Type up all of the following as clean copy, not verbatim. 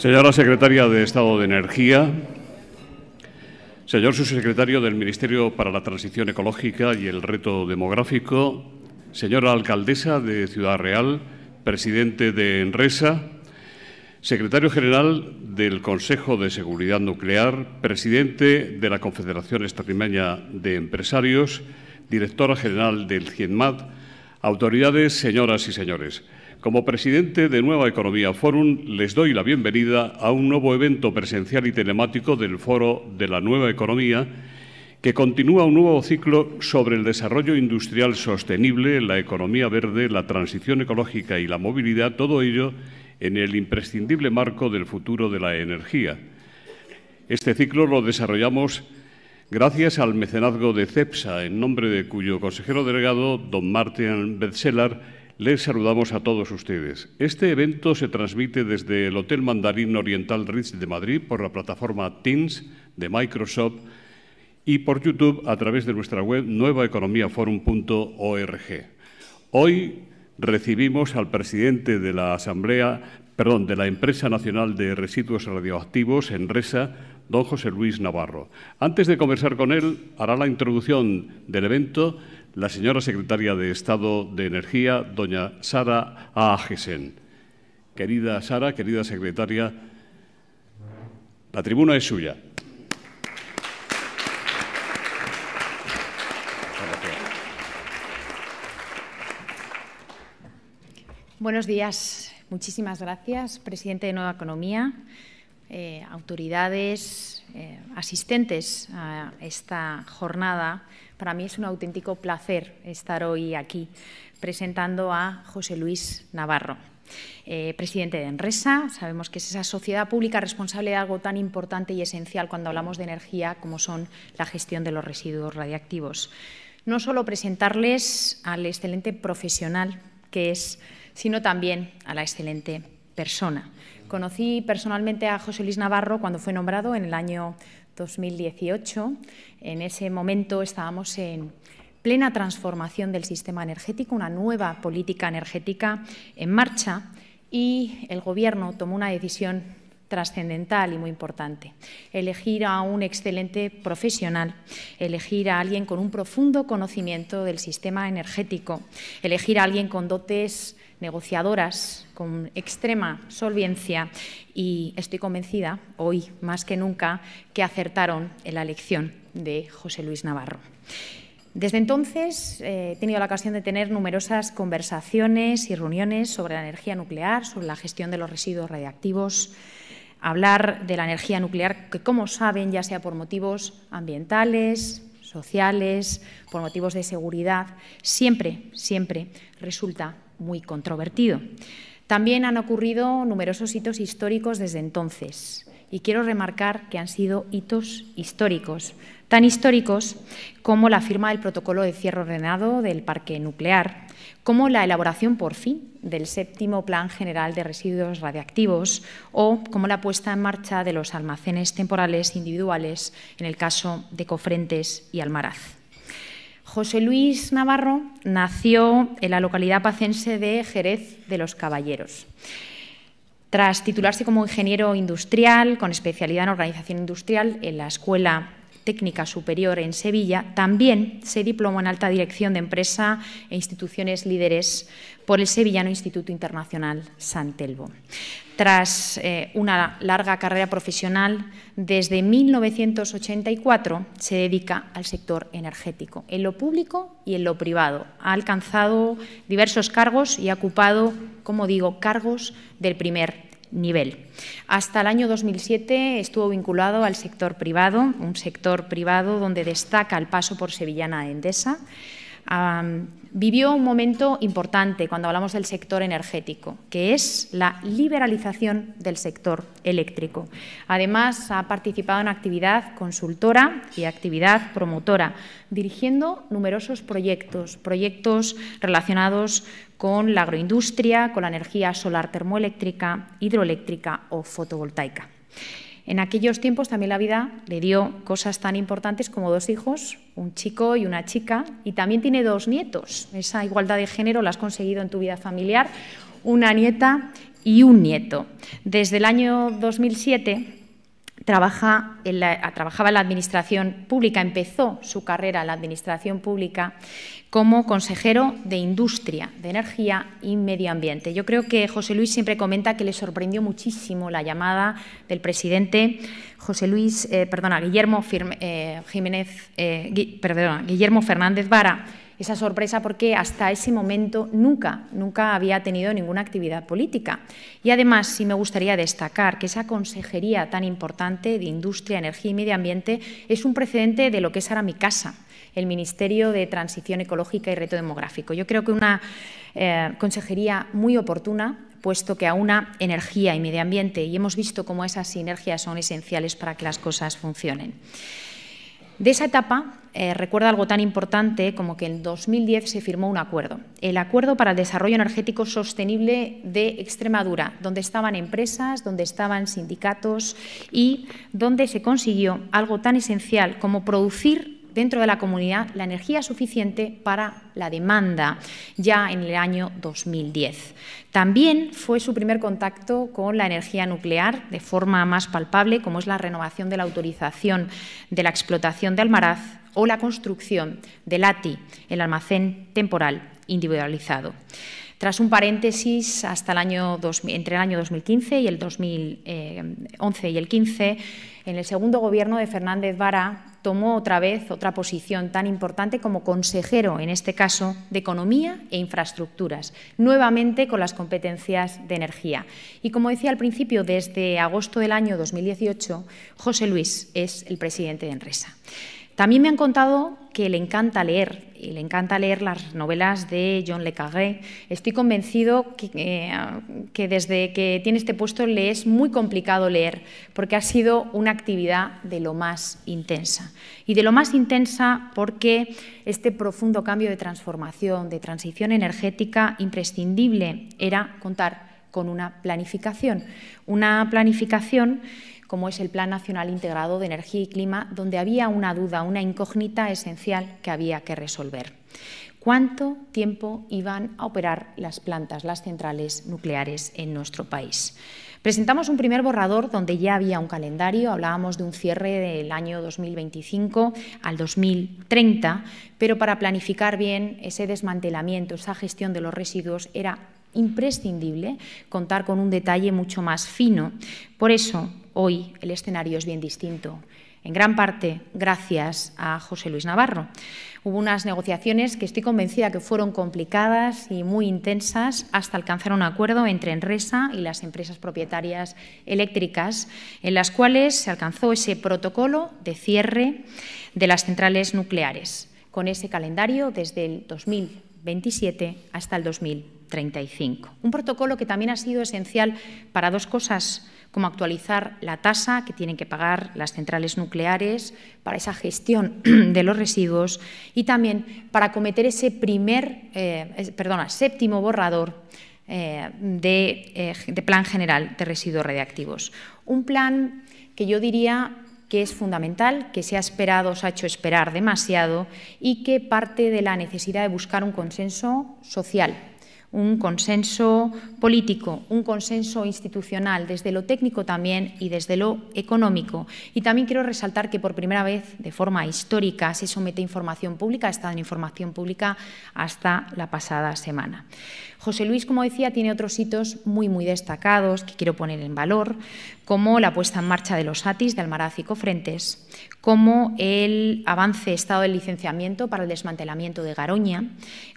Señora Secretaria de Estado de Energía, señor Subsecretario del Ministerio para la Transición Ecológica y el Reto Demográfico, señora Alcaldesa de Ciudad Real, Presidente de Enresa, Secretario General del Consejo de Seguridad Nuclear, Presidente de la Confederación Extremeña de Empresarios, Directora General del CIEMAT, autoridades, señoras y señores. Como presidente de Nueva Economía Forum, les doy la bienvenida a un nuevo evento presencial y telemático del Foro de la Nueva Economía, que continúa un nuevo ciclo sobre el desarrollo industrial sostenible, la economía verde, la transición ecológica y la movilidad, todo ello en el imprescindible marco del futuro de la energía. Este ciclo lo desarrollamos gracias al mecenazgo de CEPSA, en nombre de cuyo consejero delegado, don Martin Betzelar, les saludamos a todos ustedes. Este evento se transmite desde el Hotel Mandarín Oriental Ritz de Madrid por la plataforma Teams de Microsoft y por YouTube a través de nuestra web nuevaeconomiaforum.org. Hoy recibimos al presidente de la de la Empresa Nacional de Residuos Radioactivos, Enresa, don José Luis Navarro. Antes de conversar con él, hará la introducción del evento la señora Secretaria de Estado de Energía, doña Sara Aagesen. Querida Sara, querida Secretaria, la tribuna es suya. Buenos días. Muchísimas gracias, presidente de Nueva Economía, autoridades, asistentes a esta jornada. Para mí es un auténtico placer estar hoy aquí presentando a José Luis Navarro, presidente de Enresa. Sabemos que es esa sociedad pública responsable de algo tan importante y esencial cuando hablamos de energía como son la gestión de los residuos radiactivos. No solo presentarles al excelente profesional que es, sino también a la excelente persona. Conocí personalmente a José Luis Navarro cuando fue nombrado en el año 2018. En ese momento estábamos en plena transformación del sistema energético, una nueva política energética en marcha, y el Gobierno tomó una decisión trascendental y muy importante: elegir a un excelente profesional, elegir a alguien con un profundo conocimiento del sistema energético, elegir a alguien con dotes negociadoras, con extrema solvencia, y estoy convencida, hoy más que nunca, que acertaron en la elección de José Luis Navarro. Desde entonces he tenido la ocasión de tener numerosas conversaciones y reuniones sobre la energía nuclear, sobre la gestión de los residuos radiactivos, hablar de la energía nuclear, que, como saben, ya sea por motivos ambientales, sociales, por motivos de seguridad, siempre resulta muy controvertido. También han ocurrido numerosos hitos históricos desde entonces, y quiero remarcar que han sido hitos históricos, tan históricos como la firma del protocolo de cierre ordenado del parque nuclear, como la elaboración por fin del séptimo Plan General de Residuos Radiactivos, o como la puesta en marcha de los almacenes temporales individuales en el caso de Cofrentes y Almaraz. José Luis Navarro nació en la localidad pacense de Jerez de los Caballeros. Tras titularse como ingeniero industrial con especialidad en organización industrial en la Escuela Técnica Superior en Sevilla, también se diplomó en alta dirección de empresa e instituciones líderes por el sevillano Instituto Internacional San Telmo. Tras una larga carrera profesional, desde 1984 se dedica al sector energético, en lo público y en lo privado. Ha alcanzado diversos cargos y ha ocupado, como digo, cargos del primer nivel. Hasta el año 2007 estuvo vinculado al sector privado, un sector privado donde destaca el paso por Sevillana Endesa. Vivió un momento importante cuando hablamos del sector energético, que es la liberalización del sector eléctrico. Además, ha participado en actividad consultora y actividad promotora, dirigiendo numerosos proyectos relacionados con la agroindustria, con la energía solar termoeléctrica, hidroeléctrica o fotovoltaica. En aquellos tiempos también la vida le dio cosas tan importantes como 2 hijos, un chico y una chica, y también tiene 2 nietos. Esa igualdad de género la has conseguido en tu vida familiar. una nieta y un nieto. Desde el año 2007 trabajaba en la Administración Pública, empezó su carrera en la Administración Pública como consejero de Industria, de Energía y Medio Ambiente. Yo creo que José Luis siempre comenta que le sorprendió muchísimo la llamada del presidente Guillermo Fernández Vara, esa sorpresa porque hasta ese momento nunca había tenido ninguna actividad política. Y además sí me gustaría destacar que esa consejería tan importante de Industria, Energía y Medio Ambiente es un precedente de lo que es ahora mi casa, el Ministerio de Transición Ecológica y Reto Demográfico. Yo creo que una consejería muy oportuna, puesto que aúna energía y medio ambiente, y hemos visto cómo esas sinergias son esenciales para que las cosas funcionen. De esa etapa recuerdo algo tan importante como que en 2010 se firmó un acuerdo, el Acuerdo para el Desarrollo Energético Sostenible de Extremadura, donde estaban empresas, donde estaban sindicatos y donde se consiguió algo tan esencial como producir dentro de la comunidad la energía suficiente para la demanda ya en el año 2010. También fue su primer contacto con la energía nuclear de forma más palpable, como es la renovación de la autorización de la explotación de Almaraz o la construcción del ATI, el almacén temporal individualizado. Tras un paréntesis hasta entre el año 2015 y el 2011 y el 15, en el segundo gobierno de Fernández Vara tomó otra vez otra posición tan importante como consejero, en este caso, de Economía e Infraestructuras, nuevamente con las competencias de energía. Y como decía al principio, desde agosto del año 2018, José Luis es el presidente de Enresa. También me han contado que le encanta leer, y le encanta leer las novelas de John le Carré. Estoy convencido que desde que tiene este puesto le es muy complicado leer, porque ha sido una actividad de lo más intensa. Y de lo más intensa porque este profundo cambio de transformación, de transición energética, imprescindible era contar con una planificación como es el Plan Nacional Integrado de Energía y Clima, donde había una duda, una incógnita esencial que había que resolver. ¿Cuánto tiempo iban a operar las plantas, las centrales nucleares en nuestro país? Presentamos un primer borrador donde ya había un calendario, hablábamos de un cierre del año 2025 al 2030, pero para planificar bien ese desmantelamiento, esa gestión de los residuos era imprescindible contar con un detalle mucho más fino. Por eso, hoy el escenario es bien distinto, en gran parte gracias a José Luis Navarro. Hubo unas negociaciones que estoy convencida que fueron complicadas y muy intensas hasta alcanzar un acuerdo entre Enresa y las empresas propietarias eléctricas, en las cuales se alcanzó ese protocolo de cierre de las centrales nucleares, con ese calendario desde el 2027 hasta el 2035. Un protocolo que también ha sido esencial para dos cosas, como actualizar la tasa que tienen que pagar las centrales nucleares para esa gestión de los residuos y también para acometer ese séptimo borrador de Plan General de Residuos Radiactivos. Un plan que yo diría que es fundamental, que se ha hecho esperar demasiado y que parte de la necesidad de buscar un consenso social, un consenso político, un consenso institucional, desde lo técnico también y desde lo económico. Y también quiero resaltar que por primera vez, de forma histórica, se somete a información pública, ha estado en información pública hasta la pasada semana. José Luis, como decía, tiene otros hitos muy destacados que quiero poner en valor, como la puesta en marcha de los ATIs de Almaraz y Cofrentes, como el avance estado del licenciamiento para el desmantelamiento de Garoña,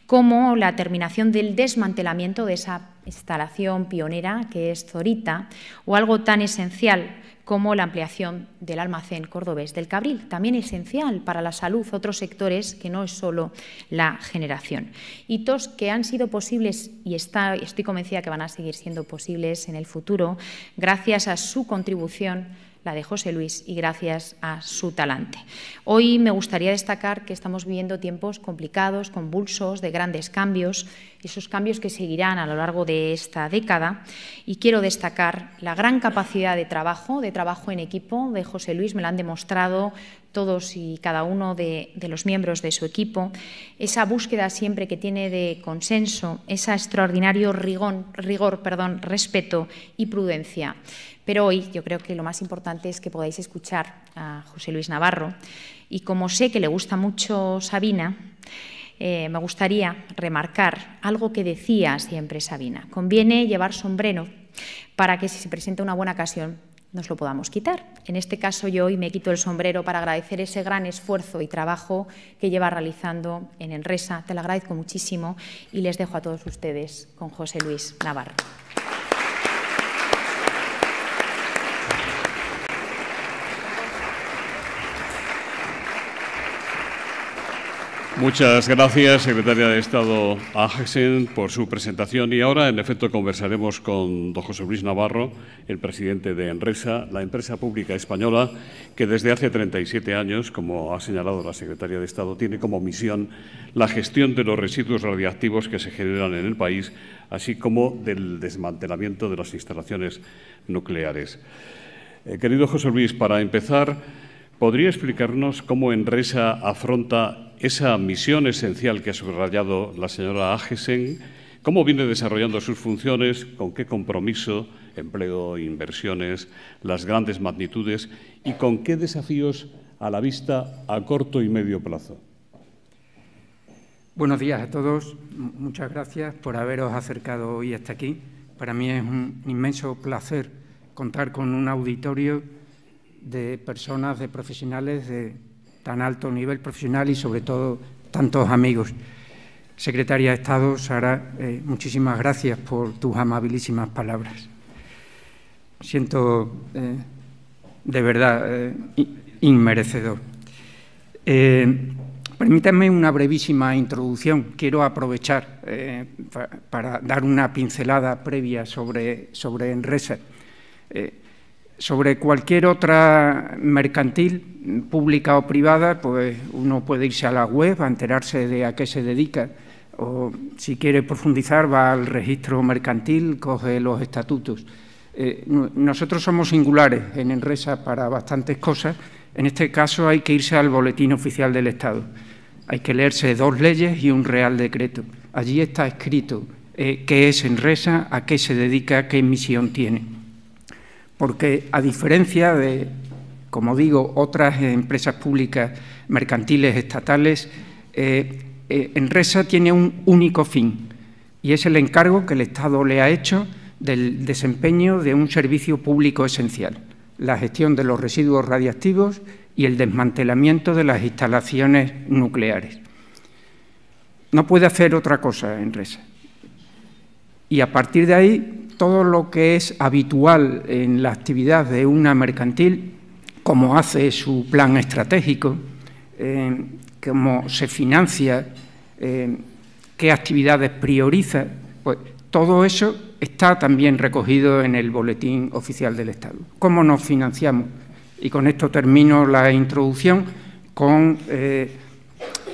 como la terminación del desmantelamiento de esa instalación pionera que es Zorita, o algo tan esencial como la ampliación del almacén cordobés del Cabril, también esencial para la salud, otros sectores que no es solo la generación. Hitos que han sido posibles y estoy convencida que van a seguir siendo posibles en el futuro gracias a su contribución, la de José Luis, y gracias a su talante. Hoy me gustaría destacar que estamos viviendo tiempos complicados, convulsos, de grandes cambios, esos cambios que seguirán a lo largo de esta década, y quiero destacar la gran capacidad de trabajo en equipo de José Luis. Me lo han demostrado todos y cada uno de los miembros de su equipo, esa búsqueda siempre que tiene de consenso, ese extraordinario rigor, respeto y prudencia. Pero hoy yo creo que lo más importante es que podáis escuchar a José Luis Navarro y como sé que le gusta mucho Sabina, me gustaría remarcar algo que decía siempre Sabina. Conviene llevar sombrero para que si se presenta una buena ocasión nos lo podamos quitar. En este caso yo hoy me quito el sombrero para agradecer ese gran esfuerzo y trabajo que lleva realizando en Enresa. Te lo agradezco muchísimo y les dejo a todos ustedes con José Luis Navarro. Muchas gracias, secretaria de Estado Agesen, por su presentación. Y ahora, en efecto, conversaremos con don José Luis Navarro, el presidente de Enresa, la empresa pública española que desde hace 37 años, como ha señalado la secretaria de Estado, tiene como misión la gestión de los residuos radiactivos que se generan en el país, así como del desmantelamiento de las instalaciones nucleares. Querido José Luis, para empezar, ¿podría explicarnos cómo Enresa afronta esa misión esencial que ha subrayado la señora Agesen? ¿Cómo viene desarrollando sus funciones? ¿Con qué compromiso? Empleo, inversiones, las grandes magnitudes y con qué desafíos a la vista a corto y medio plazo. Buenos días a todos. Muchas gracias por haberos acercado hoy hasta aquí. Para mí es un inmenso placer contar con un auditorio de personas, de profesionales de tan alto nivel profesional y, sobre todo, tantos amigos. Secretaria de Estado, Sara, muchísimas gracias por tus amabilísimas palabras. Siento, de verdad, inmerecedor. Permítanme una brevísima introducción. Quiero aprovechar para dar una pincelada previa sobre Enresa. Sobre cualquier otra mercantil, pública o privada, pues uno puede irse a la web a enterarse de a qué se dedica, o si quiere profundizar va al registro mercantil, coge los estatutos. Nosotros somos singulares en Enresa para bastantes cosas. En este caso hay que irse al Boletín Oficial del Estado. Hay que leerse 2 leyes y un Real Decreto. Allí está escrito qué es Enresa, a qué se dedica, qué misión tiene. Porque, a diferencia de, como digo, otras empresas públicas mercantiles estatales, Enresa tiene un único fin, y es el encargo que el Estado le ha hecho del desempeño de un servicio público esencial, la gestión de los residuos radiactivos y el desmantelamiento de las instalaciones nucleares. No puede hacer otra cosa Enresa. Y a partir de ahí, todo lo que es habitual en la actividad de una mercantil, cómo hace su plan estratégico, cómo se financia, qué actividades prioriza, pues todo eso está también recogido en el Boletín Oficial del Estado. ¿Cómo nos financiamos? Y con esto termino la introducción con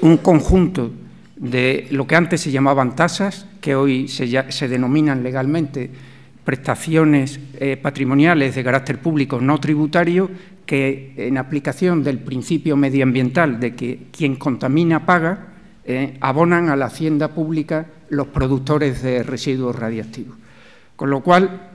un conjunto de lo que antes se llamaban tasas, que hoy se denominan legalmente prestaciones patrimoniales de carácter público no tributario, que en aplicación del principio medioambiental de que quien contamina paga, abonan a la hacienda pública los productores de residuos radiactivos. Con lo cual,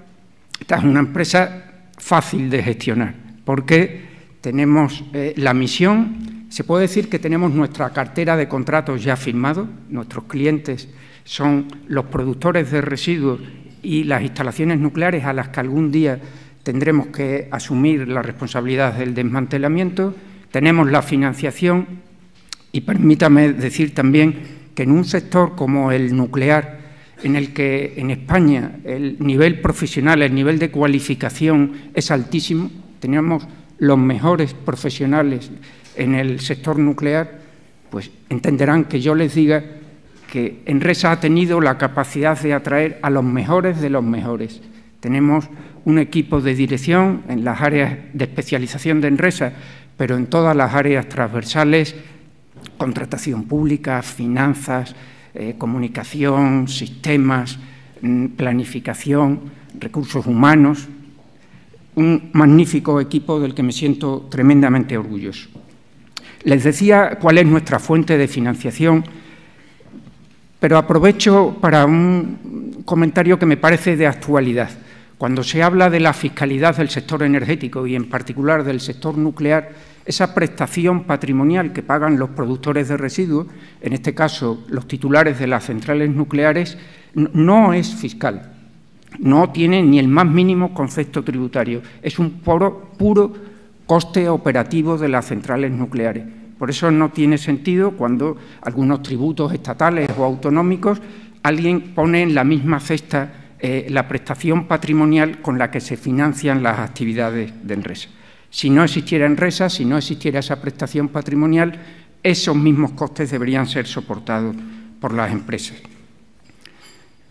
esta es una empresa fácil de gestionar, porque tenemos la misión, se puede decir que tenemos nuestra cartera de contratos ya firmados, nuestros clientes son los productores de residuos y las instalaciones nucleares a las que algún día tendremos que asumir la responsabilidad del desmantelamiento, tenemos la financiación y permítame decir también que en un sector como el nuclear, en el que en España el nivel profesional, el nivel de cualificación es altísimo, tenemos los mejores profesionales en el sector nuclear, pues entenderán que yo les diga que Enresa ha tenido la capacidad de atraer a los mejores de los mejores. Tenemos un equipo de dirección en las áreas de especialización de Enresa, pero en todas las áreas transversales, contratación pública, finanzas, comunicación, sistemas, planificación, recursos humanos. Un magnífico equipo del que me siento tremendamente orgulloso. Les decía cuál es nuestra fuente de financiación, pero aprovecho para un comentario que me parece de actualidad. Cuando se habla de la fiscalidad del sector energético y en particular del sector nuclear, esa prestación patrimonial que pagan los productores de residuos, en este caso los titulares de las centrales nucleares, no es fiscal, no tiene ni el más mínimo concepto tributario, es un puro coste operativo de las centrales nucleares. Por eso no tiene sentido cuando algunos tributos estatales o autonómicos alguien pone en la misma cesta la prestación patrimonial con la que se financian las actividades de Enresa. Si no existiera Enresa, si no existiera esa prestación patrimonial, esos mismos costes deberían ser soportados por las empresas.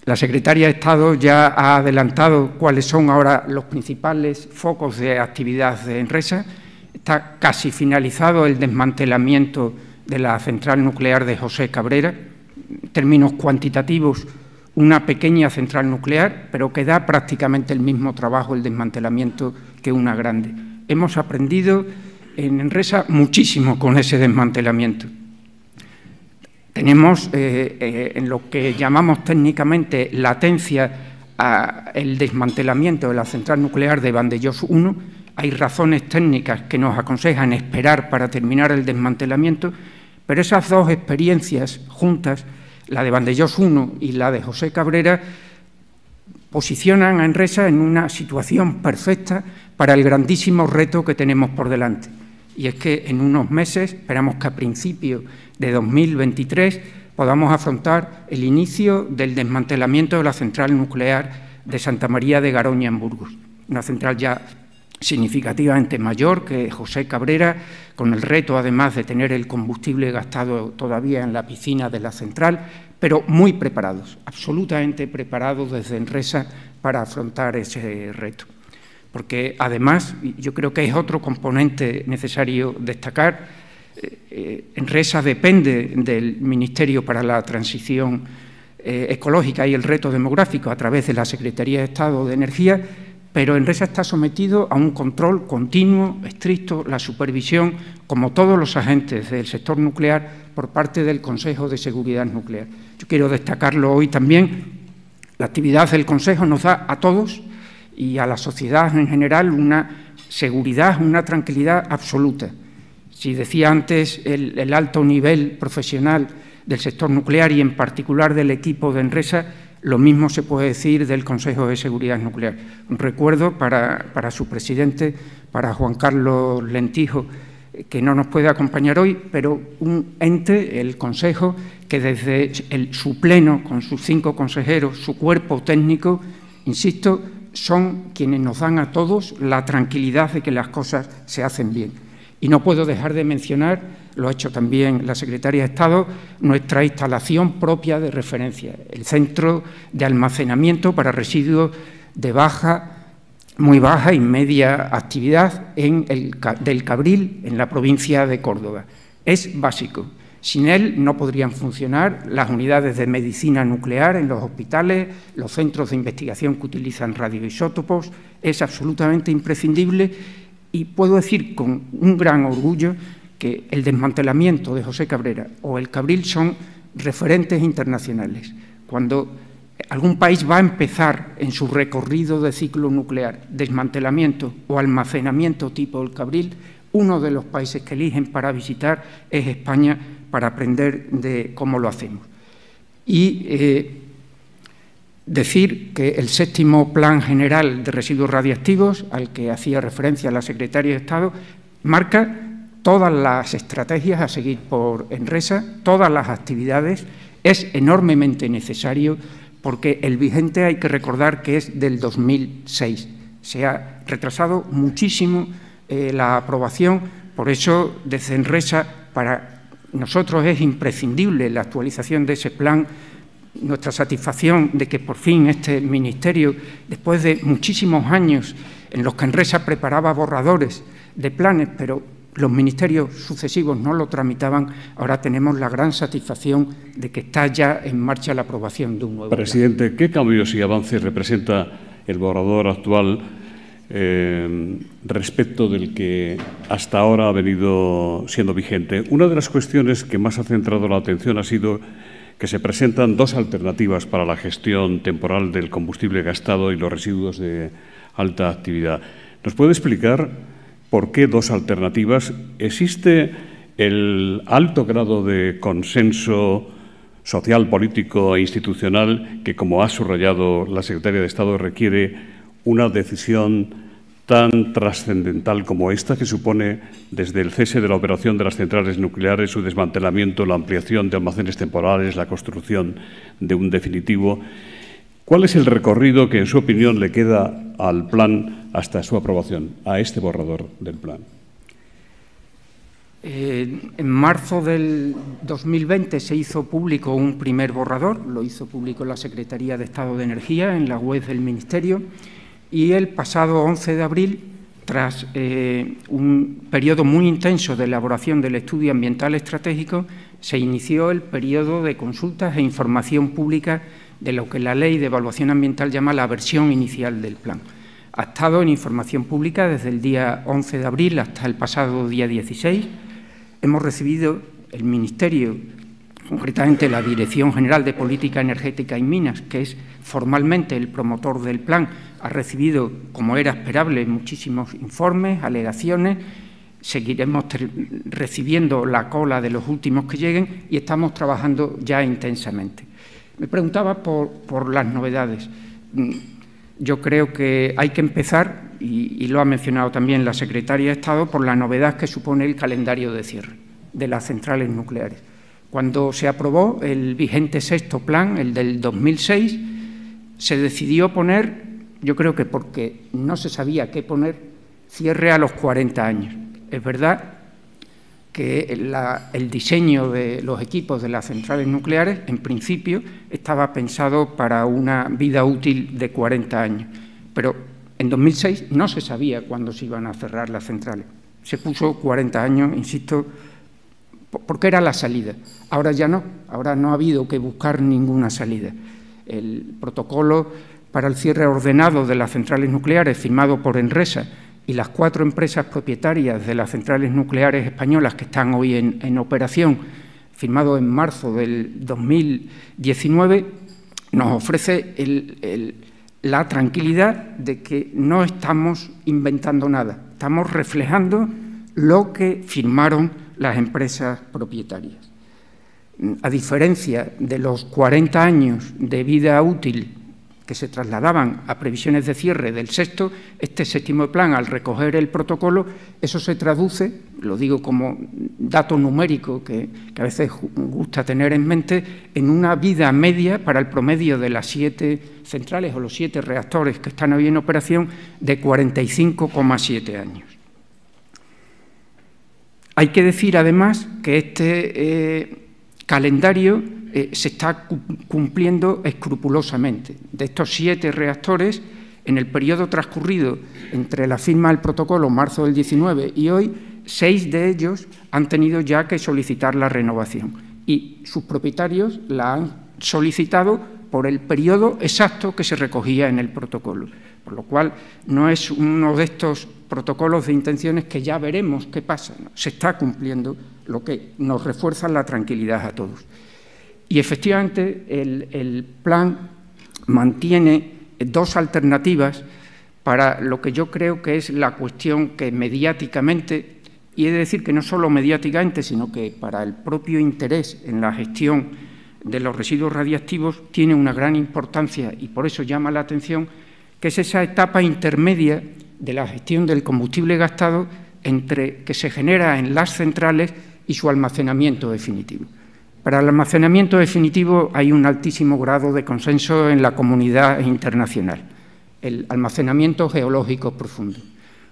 La Secretaria de Estado ya ha adelantado cuáles son ahora los principales focos de actividad de Enresa. Está casi finalizado el desmantelamiento de la central nuclear de José Cabrera. En términos cuantitativos, una pequeña central nuclear, pero que da prácticamente el mismo trabajo el desmantelamiento que una grande. Hemos aprendido en Enresa muchísimo con ese desmantelamiento. Tenemos en lo que llamamos técnicamente latencia el desmantelamiento de la central nuclear de Vandellós 1. Hay razones técnicas que nos aconsejan esperar para terminar el desmantelamiento, pero esas dos experiencias juntas, la de Vandellós 1 y la de José Cabrera, posicionan a Enresa en una situación perfecta para el grandísimo reto que tenemos por delante. Y es que en unos meses, esperamos que a principios de 2023, podamos afrontar el inicio del desmantelamiento de la central nuclear de Santa María de Garoña en Burgos. Una central ya significativamente mayor que José Cabrera, con el reto además de tener el combustible gastado todavía en la piscina de la central, pero muy preparados, absolutamente preparados desde Enresa para afrontar ese reto. Porque además, yo creo que es otro componente necesario destacar, Enresa depende del Ministerio para la Transición Ecológica y el Reto Demográfico a través de la Secretaría de Estado de Energía, pero Enresa está sometido a un control continuo, estricto, la supervisión, como todos los agentes del sector nuclear, por parte del Consejo de Seguridad Nuclear. Yo quiero destacarlo hoy también. La actividad del Consejo nos da a todos y a la sociedad en general una seguridad, una tranquilidad absoluta. Si decía antes el alto nivel profesional del sector nuclear y en particular del equipo de Enresa, lo mismo se puede decir del Consejo de Seguridad Nuclear. Un recuerdo para su presidente, para Juan Carlos Lentijo, que no nos puede acompañar hoy, pero un ente, el Consejo, que desde su pleno, con sus 5 consejeros, su cuerpo técnico, insisto, son quienes nos dan a todos la tranquilidad de que las cosas se hacen bien. Y no puedo dejar de mencionar, lo ha hecho también la Secretaria de Estado, nuestra instalación propia de referencia, el Centro de Almacenamiento para Residuos de muy baja y media actividad del Cabril, en la provincia de Córdoba. Es básico. Sin él no podrían funcionar las unidades de medicina nuclear en los hospitales, los centros de investigación que utilizan radioisótopos. Es absolutamente imprescindible y puedo decir con un gran orgullo que el desmantelamiento de José Cabrera o el Cabril son referentes internacionales. Cuando algún país va a empezar en su recorrido de ciclo nuclear, desmantelamiento o almacenamiento tipo el Cabril, uno de los países que eligen para visitar es España para aprender de cómo lo hacemos. Y decir que el 7º Plan General de Residuos Radiactivos, al que hacía referencia la Secretaria de Estado, marca todas las estrategias a seguir por Enresa, todas las actividades. Es enormemente necesario porque el vigente hay que recordar que es del 2006. Se ha retrasado muchísimo la aprobación, por eso desde Enresa para nosotros es imprescindible la actualización de ese plan. Nuestra satisfacción de que por fin este Ministerio, después de muchísimos años en los que Enresa preparaba borradores de planes, pero los ministerios sucesivos no lo tramitaban, ahora tenemos la gran satisfacción de que está ya en marcha la aprobación de un nuevo plan. Presidente, ¿qué cambios y avances representa el borrador actual respecto del que hasta ahora ha venido siendo vigente. Una de las cuestiones que más ha centrado la atención ha sido que se presentan dos alternativas para la gestión temporal del combustible gastado y los residuos de alta actividad. ¿Nos puede explicar por qué dos alternativas? ¿Existe el alto grado de consenso social, político e institucional que, como ha subrayado la Secretaria de Estado, requiere una decisión tan trascendental como esta, que supone desde el cese de la operación de las centrales nucleares, su desmantelamiento, la ampliación de almacenes temporales, la construcción de un definitivo? ¿Cuál es el recorrido que, en su opinión, le queda al plan hasta su aprobación, a este borrador del plan? En marzo del 2020 se hizo público un primer borrador, lo hizo público la Secretaría de Estado de Energía en la web del Ministerio, y el pasado 11 de abril, tras un periodo muy intenso de elaboración del estudio ambiental estratégico, se inició el periodo de consultas e información pública de lo que la Ley de Evaluación Ambiental llama la versión inicial del plan. Ha estado en información pública desde el día 11 de abril hasta el pasado día 16. Hemos recibido el Ministerio, concretamente la Dirección General de Política Energética y Minas, que es formalmente el promotor del plan, ha recibido, como era esperable, muchísimos informes, alegaciones. Seguiremos recibiendo la cola de los últimos que lleguen y estamos trabajando ya intensamente. Me preguntaba por las novedades. Yo creo que hay que empezar, y lo ha mencionado también la Secretaria de Estado, por la novedad que supone el calendario de cierre de las centrales nucleares. Cuando se aprobó el vigente sexto plan, el del 2006, se decidió poner, yo creo que porque no se sabía qué poner, cierre a los 40 años. Es verdad que el diseño de los equipos de las centrales nucleares, en principio, estaba pensado para una vida útil de 40 años, pero en 2006 no se sabía cuándo se iban a cerrar las centrales. Se puso 40 años, insisto, porque era la salida. Ahora ya no, ahora no ha habido que buscar ninguna salida. El protocolo para el cierre ordenado de las centrales nucleares, firmado por Enresa y las 4 empresas propietarias de las centrales nucleares españolas que están hoy en operación, firmado en marzo del 2019, nos ofrece la tranquilidad de que no estamos inventando nada, estamos reflejando lo que firmaron las empresas propietarias. A diferencia de los 40 años de vida útil que se trasladaban a previsiones de cierre del sexto, este séptimo plan, al recoger el protocolo, eso se traduce, lo digo como dato numérico que a veces gusta tener en mente, en una vida media para el promedio de las 7 centrales o los 7 reactores que están hoy en operación de 45,7 años. Hay que decir, además, que este calendario se está cumpliendo escrupulosamente. De estos 7 reactores, en el periodo transcurrido entre la firma del protocolo, marzo del 19, y hoy, 6 de ellos han tenido ya que solicitar la renovación. Y sus propietarios la han solicitado por el periodo exacto que se recogía en el protocolo. Por lo cual, no es uno de estos protocolos de intenciones que ya veremos qué pasa. ¿No? Se está cumpliendo, lo que nos refuerza la tranquilidad a todos. Y efectivamente el plan mantiene 2 alternativas para lo que yo creo que es la cuestión que mediáticamente, y he de decir que no solo mediáticamente, sino que para el propio interés en la gestión de los residuos radiactivos tiene una gran importancia y por eso llama la atención, que es esa etapa intermedia de la gestión del combustible gastado entre que se genera en las centrales y su almacenamiento definitivo. Para el almacenamiento definitivo hay un altísimo grado de consenso en la comunidad internacional, el almacenamiento geológico profundo.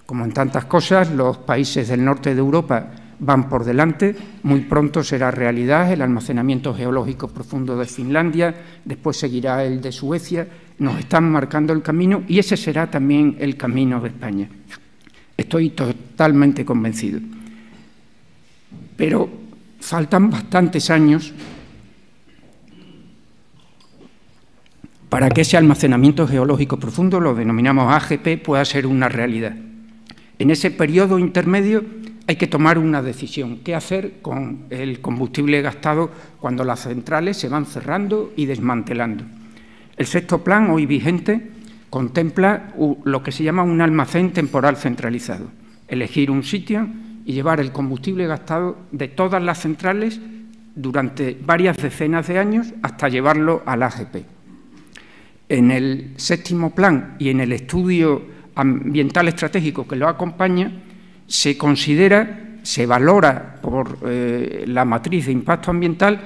Como en tantas cosas, los países del norte de Europa van por delante, muy pronto será realidad el almacenamiento geológico profundo de Finlandia, después seguirá el de Suecia, nos están marcando el camino y ese será también el camino de España. Estoy totalmente convencido. Pero faltan bastantes años para que ese almacenamiento geológico profundo, lo denominamos AGP, pueda ser una realidad. En ese periodo intermedio hay que tomar una decisión. ¿Qué hacer con el combustible gastado cuando las centrales se van cerrando y desmantelando? El sexto plan, hoy vigente, contempla lo que se llama un almacén temporal centralizado. Elegir un sitio y llevar el combustible gastado de todas las centrales durante varias decenas de años hasta llevarlo al AGP. En el séptimo plan y en el estudio ambiental estratégico que lo acompaña, se considera, se valora por la matriz de impacto ambiental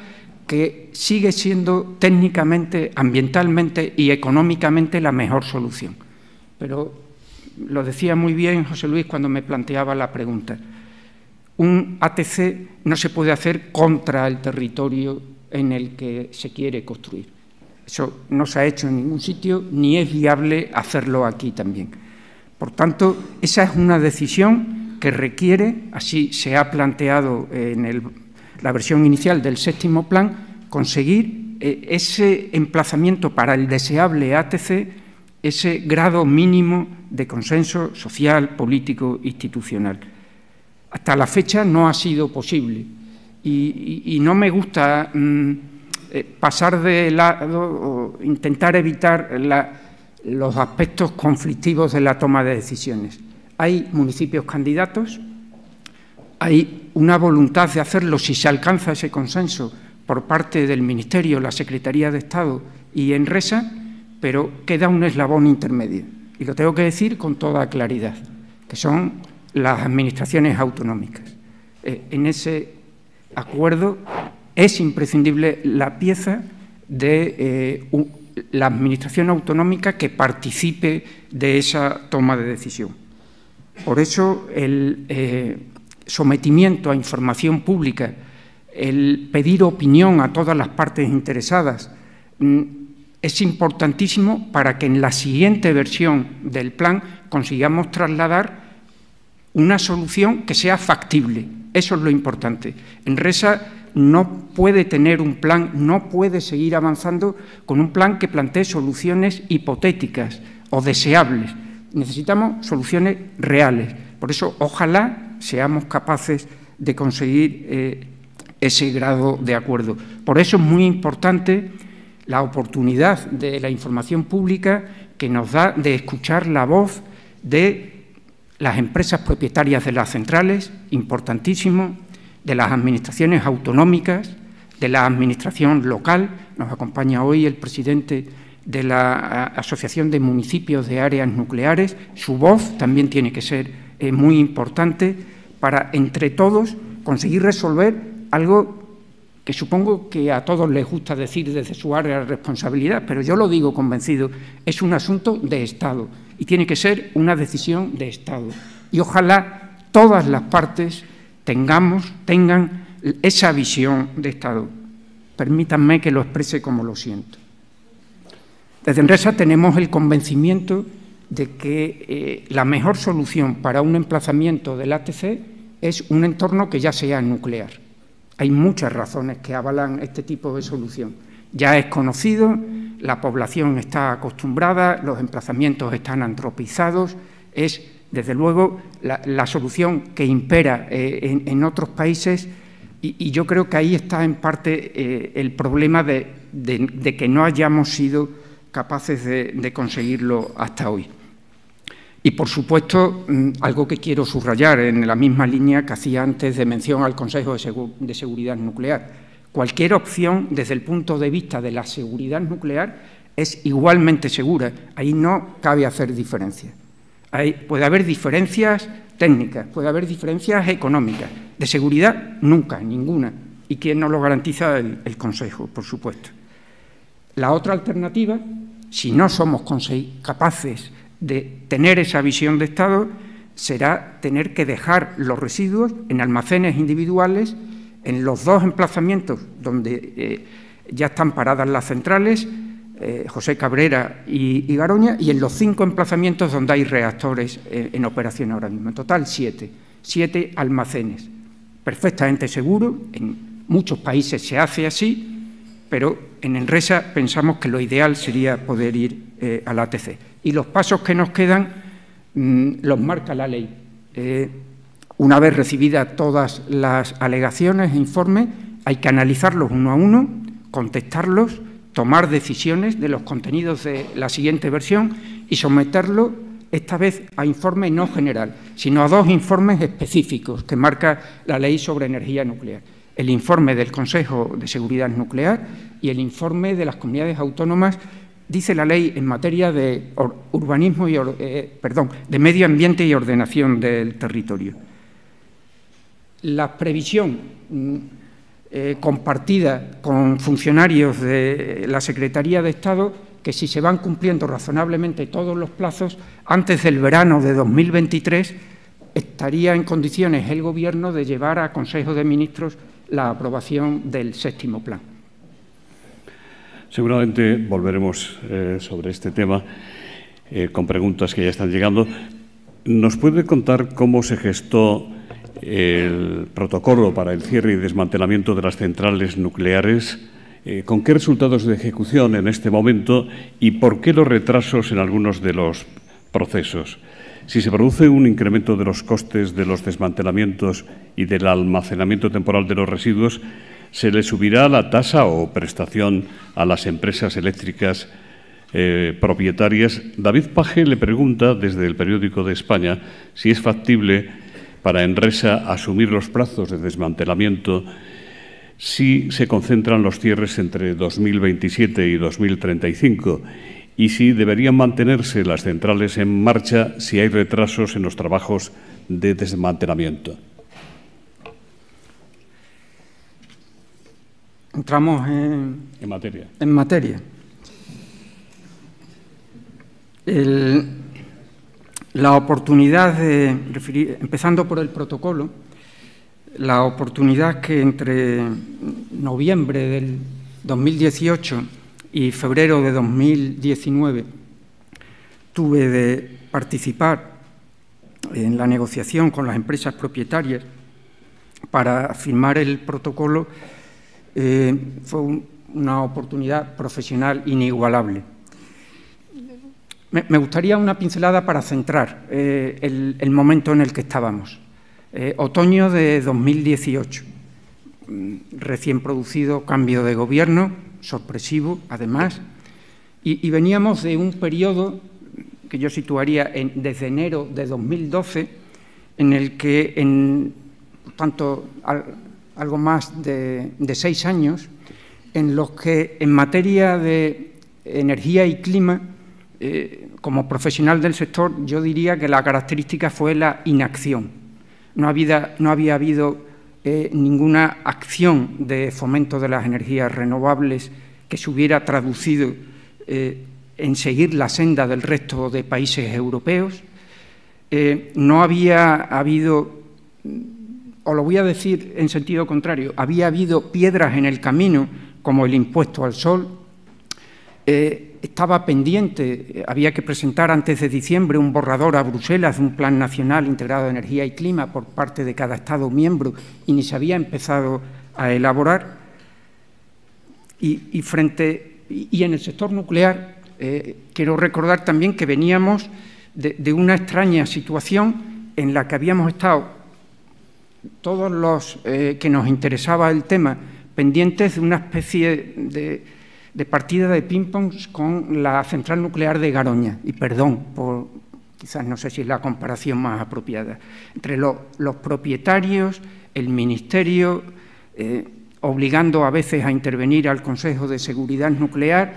que sigue siendo técnicamente, ambientalmente y económicamente la mejor solución. Pero lo decía muy bien José Luis cuando me planteaba la pregunta. Un ATC no se puede hacer contra el territorio en el que se quiere construir. Eso no se ha hecho en ningún sitio, ni es viable hacerlo aquí también. Por tanto, esa es una decisión que requiere, así se ha planteado en la versión inicial del séptimo plan, conseguir ese emplazamiento para el deseable ATC, ese grado mínimo de consenso social, político, institucional. Hasta la fecha no ha sido posible y no me gusta pasar de lado o intentar evitar los aspectos conflictivos de la toma de decisiones. Hay municipios candidatos, hay una voluntad de hacerlo si se alcanza ese consenso por parte del Ministerio, la Secretaría de Estado y Enresa, pero queda un eslabón intermedio. Y lo tengo que decir con toda claridad, que son las administraciones autonómicas. En ese acuerdo es imprescindible la pieza de la administración autonómica que participe de esa toma de decisión. Por eso el sometimiento a información pública, el pedir opinión a todas las partes interesadas, es importantísimo para que en la siguiente versión del plan consigamos trasladar una solución que sea factible. Eso es lo importante. Enresa no puede tener un plan, no puede seguir avanzando con un plan que plantee soluciones hipotéticas o deseables. Necesitamos soluciones reales. Por eso, ojalá seamos capaces de conseguir ese grado de acuerdo. Por eso es muy importante la oportunidad de la información pública que nos da de escuchar la voz de las empresas propietarias de las centrales, importantísimo, de las administraciones autonómicas, de la administración local. Nos acompaña hoy el presidente de la Asociación de Municipios de Áreas Nucleares. Su voz también tiene que ser muy importante para, entre todos, conseguir resolver algo que supongo que a todos les gusta decir desde su área de responsabilidad, pero yo lo digo convencido, es un asunto de Estado y tiene que ser una decisión de Estado. Y ojalá todas las partes tengan esa visión de Estado. Permítanme que lo exprese como lo siento. Desde Enresa tenemos el convencimiento de que la mejor solución para un emplazamiento del ATC es un entorno que ya sea nuclear. Hay muchas razones que avalan este tipo de solución. Ya es conocido, la población está acostumbrada, los emplazamientos están antropizados, es, desde luego, la solución que impera en otros países y yo creo que ahí está en parte el problema de que no hayamos sido capaces de conseguirlo hasta hoy. Y, por supuesto, algo que quiero subrayar en la misma línea que hacía antes de mención al Consejo de Seguridad Nuclear. Cualquier opción, desde el punto de vista de la seguridad nuclear, es igualmente segura. Ahí no cabe hacer diferencias. Puede haber diferencias técnicas, puede haber diferencias económicas. De seguridad, nunca, ninguna. ¿Y quién nos lo garantiza? El Consejo, por supuesto. La otra alternativa, si no somos capaces de tener esa visión de Estado, será tener que dejar los residuos en almacenes individuales en los dos emplazamientos donde ya están paradas las centrales, José Cabrera y Garoña, y en los 5 emplazamientos donde hay reactores en operación ahora mismo. En total, 7 almacenes. Perfectamente seguro, en muchos países se hace así, pero en Enresa pensamos que lo ideal sería poder ir al ATC. Y los pasos que nos quedan los marca la ley. Una vez recibidas todas las alegaciones e informes, hay que analizarlos uno a uno, contestarlos, tomar decisiones de los contenidos de la siguiente versión y someterlo, esta vez, a informe no general, sino a 2 informes específicos que marca la Ley sobre Energía Nuclear. El informe del Consejo de Seguridad Nuclear y el informe de las comunidades autónomas, dice la ley, en materia de urbanismo y de medio ambiente y ordenación del territorio. La previsión compartida con funcionarios de la Secretaría de Estado, que si se van cumpliendo razonablemente todos los plazos, antes del verano de 2023 estaría en condiciones el Gobierno de llevar a Consejo de Ministros la aprobación del 7º plan. Seguramente volveremos sobre este tema con preguntas que ya están llegando. ¿Nos puede contar cómo se gestó el protocolo para el cierre y desmantelamiento de las centrales nucleares? ¿Con qué resultados de ejecución en este momento y por qué los retrasos en algunos de los procesos? Si se produce un incremento de los costes de los desmantelamientos y del almacenamiento temporal de los residuos, ¿se le subirá la tasa o prestación a las empresas eléctricas propietarias? David Paje le pregunta desde el Periódico de España si es factible para Enresa asumir los plazos de desmantelamiento si se concentran los cierres entre 2027 y 2035 y si deberían mantenerse las centrales en marcha si hay retrasos en los trabajos de desmantelamiento. Entramos en materia. La oportunidad empezando por el protocolo, la oportunidad que entre noviembre del 2018 y febrero de 2019 tuve de participar en la negociación con las empresas propietarias para firmar el protocolo, fue una oportunidad profesional inigualable. Me gustaría una pincelada para centrar el momento en el que estábamos. Otoño de 2018, recién producido cambio de gobierno, sorpresivo además, y veníamos de un periodo que yo situaría desde enero de 2012, en el que, por tanto, algo más de 6 años, en los que en materia de energía y clima, como profesional del sector, yo diría que la característica fue la inacción. No había habido ninguna acción de fomento de las energías renovables que se hubiera traducido en seguir la senda del resto de países europeos. No había habido, o lo voy a decir en sentido contrario, había habido piedras en el camino, como el impuesto al sol. Estaba pendiente, había que presentar antes de diciembre un borrador a Bruselas de un Plan Nacional Integrado de Energía y Clima por parte de cada Estado miembro y ni se había empezado a elaborar. Y en el sector nuclear, quiero recordar también que veníamos de una extraña situación en la que habíamos estado todos los que nos interesaba el tema pendientes de una especie de partida de ping-pong con la central nuclear de Garoña. Y perdón, quizás no sé si es la comparación más apropiada, entre los propietarios, el Ministerio, obligando a veces a intervenir al Consejo de Seguridad Nuclear